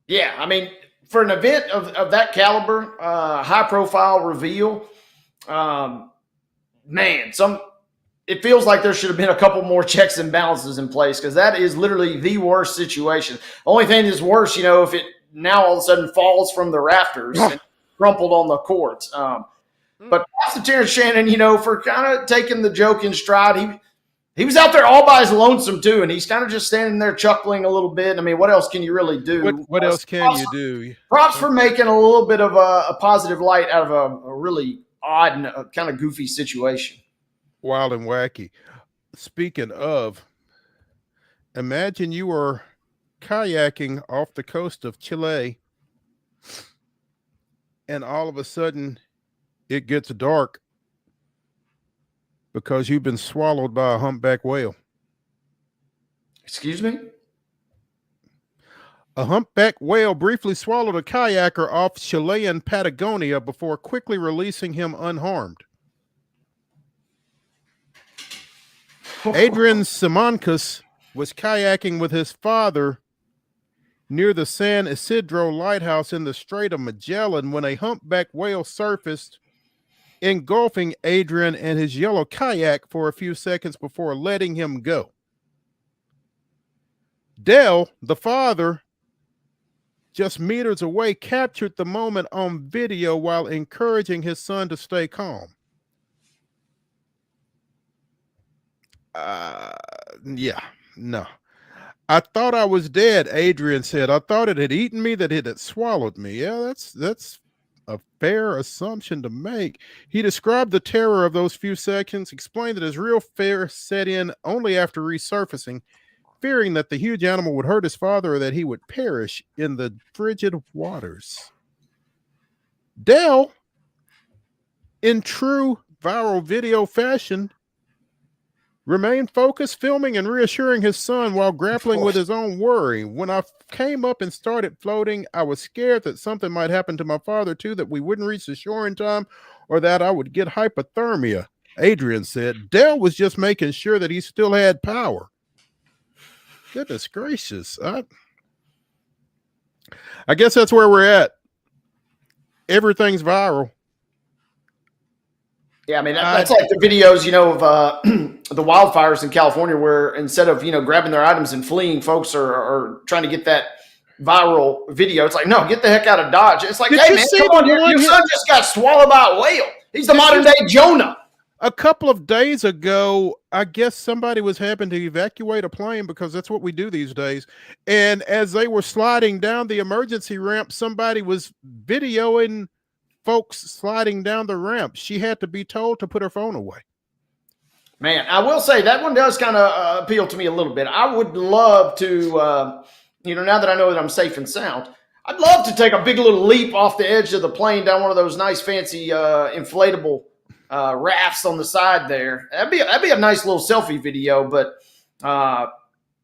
Yeah, I mean, for an event of that caliber, high profile reveal, it feels like there should have been a couple more checks and balances in place, because that is literally the worst situation. The only thing that's worse, if it now all of a sudden falls from the rafters and crumpled on the court. But props to Terrence Shannon, for kind of taking the joke in stride. He was out there all by his lonesome too, and he's kind of just standing there chuckling a little bit. I mean, what else can you really do? What else can you do? Props for making a little bit of a positive light out of a really odd and kind of goofy situation. Wild and wacky. Speaking of, imagine you are kayaking off the coast of Chile, and all of a sudden it gets dark because you've been swallowed by a humpback whale. Excuse me? A humpback whale briefly swallowed a kayaker off Chilean Patagonia before quickly releasing him unharmed. Adrian Simancas was kayaking with his father near the San Isidro Lighthouse in the Strait of Magellan when a humpback whale surfaced, engulfing Adrian and his yellow kayak for a few seconds before letting him go. Dell, the father, just meters away, captured the moment on video while encouraging his son to stay calm. No. I thought I was dead, Adrian said. I thought it had eaten me, that it had swallowed me. Yeah, that's a fair assumption to make. He described the terror of those few seconds, explained that his real fear set in only after resurfacing, fearing that the huge animal would hurt his father or that he would perish in the frigid waters. Dell, in true viral video fashion, remained focused, filming and reassuring his son while grappling with his own worry. When I came up and started floating, I was scared that something might happen to my father too, that we wouldn't reach the shore in time, or that I would get hypothermia, Adrian said. Dell was just making sure that he still had power. Goodness gracious. I guess that's where we're at. Everything's viral. Yeah, I mean, that's like the videos, of the wildfires in California, where instead of, grabbing their items and fleeing, folks are trying to get that viral video. It's like, no, get the heck out of Dodge. It's like, hey, man, come on, your son just got swallowed by a whale. He's the modern day Jonah. a couple of days ago, I guess somebody was having to evacuate a plane because that's what we do these days. And as they were sliding down the emergency ramp, somebody was videoing folks sliding down the ramp. She had to be told to put her phone away. Man, I will say that one does kind of appeal to me a little bit. I would love to, now that I know that I'm safe and sound, I'd love to take a big little leap off the edge of the plane down one of those nice fancy inflatable rafts on the side there. That'd be a nice little selfie video. But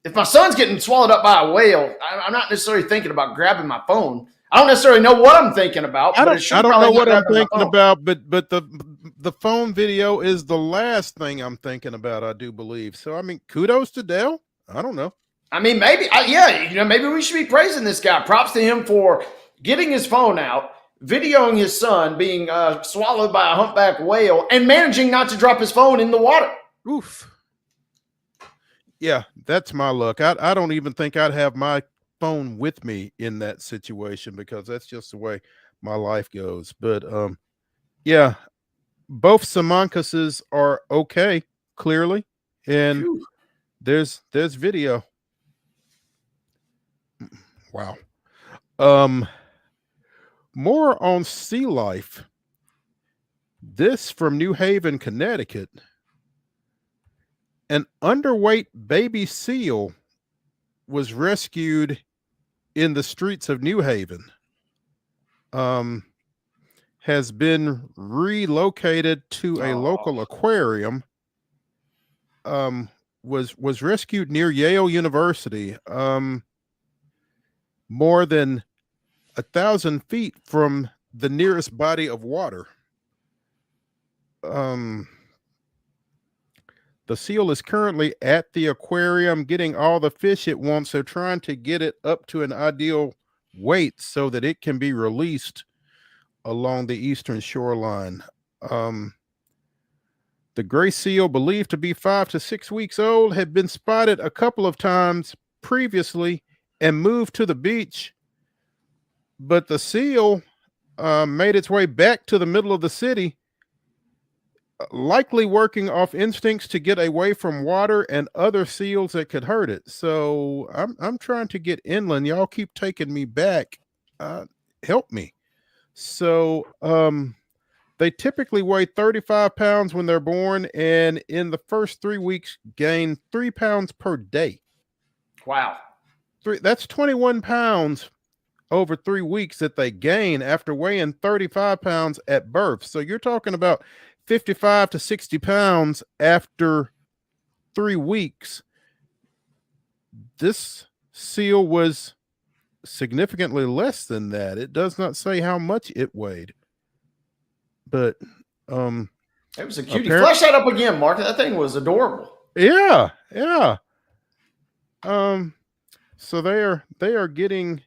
if my son's getting swallowed up by a whale, I'm not necessarily thinking about grabbing my phone. I don't necessarily know what I'm thinking about. I don't know what I'm thinking about, but the phone video is the last thing I'm thinking about, I do believe. So, I mean, kudos to Dell. I don't know. I mean, maybe, maybe we should be praising this guy. Props to him for getting his phone out, videoing his son being swallowed by a humpback whale, and managing not to drop his phone in the water. Oof. Yeah, that's my luck. I don't even think I'd have my phone with me in that situation because that's just the way my life goes. But yeah, both Simoncuses are okay, clearly, and there's video. Wow. More on sea life. This from New Haven, Connecticut. An underweight baby seal was rescued in the streets of New Haven. Has been relocated to a local aquarium. Was rescued near Yale University. More than 1,000 feet from the nearest body of water. The seal is currently at the aquarium getting all the fish it wants. They're trying to get it up to an ideal weight so that it can be released along the eastern shoreline. The gray seal, believed to be 5 to 6 weeks old, had been spotted a couple of times previously and moved to the beach. But the seal made its way back to the middle of the city, likely working off instincts to get away from water and other seals that could hurt it. So I'm trying to get inland. Y'all keep taking me back. Help me. So they typically weigh 35 pounds when they're born, and in the first 3 weeks gain 3 pounds per day. Wow. That's 21 pounds over 3 weeks that they gain after weighing 35 pounds at birth. So you're talking about 55 to 60 pounds after 3 weeks. This seal was significantly less than that. It does not say how much it weighed, but it was a cutie. Flash that up again, Mark. That thing was adorable. Yeah. So they are getting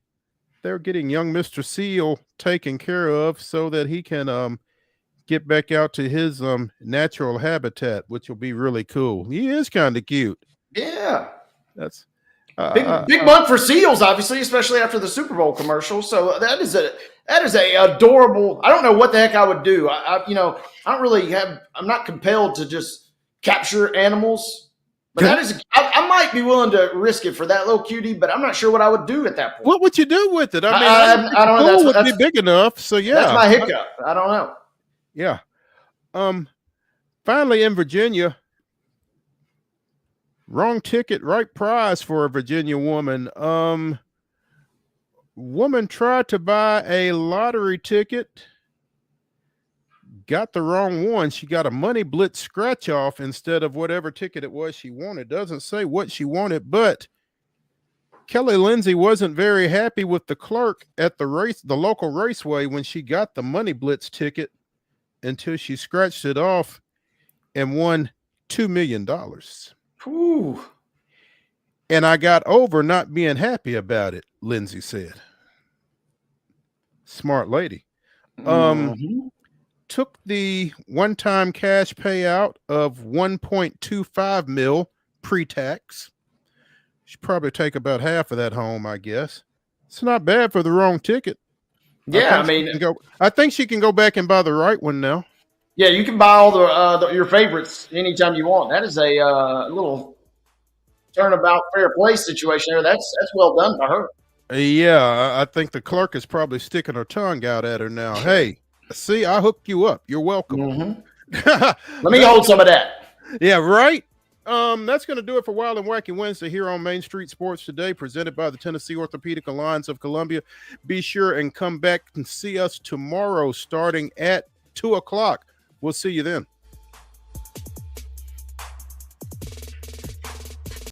young Mr. Seal taken care of so that he can get back out to his natural habitat, which will be really cool. He is kind of cute. Yeah. That's big month for seals, obviously, especially after the Super Bowl commercial. So that is a adorable. I don't know what the heck I would do. I'm not compelled to just capture animals. But that is, I might be willing to risk it for that little cutie, but I'm not sure what I would do at that point. What would you do with it? I mean, I don't know. Would be big enough. So yeah, that's my hiccup. I don't know. Yeah. Finally in Virginia, wrong ticket, right prize for a Virginia woman. Woman tried to buy a lottery ticket, got the wrong one. She got a money blitz scratch off instead of whatever ticket it was she wanted. Doesn't say what she wanted, but Kelly Lindsay wasn't very happy with the clerk at the local raceway when she got the money blitz ticket until she scratched it off and won $2 million. Ooh. And I got over not being happy about it, Lindsay said. Smart lady. Took the one-time cash payout of $1.25 million pre-tax. Should probably take about half of that home, I guess. It's not bad for the wrong ticket. Yeah, I think she can go back and buy the right one now. Yeah, you can buy all your favorites anytime you want. That is a little turnabout fair play situation there. That's well done by her. Yeah, I think the clerk is probably sticking her tongue out at her now. Hey, see, I hooked you up. You're welcome. Let me hold some of that. Yeah, right. That's going to do it for Wild and Wacky Wednesday here on Main Street Sports Today, presented by the Tennessee Orthopedic Alliance of Columbia. Be sure and come back and see us tomorrow starting at 2 o'clock. We'll see you then.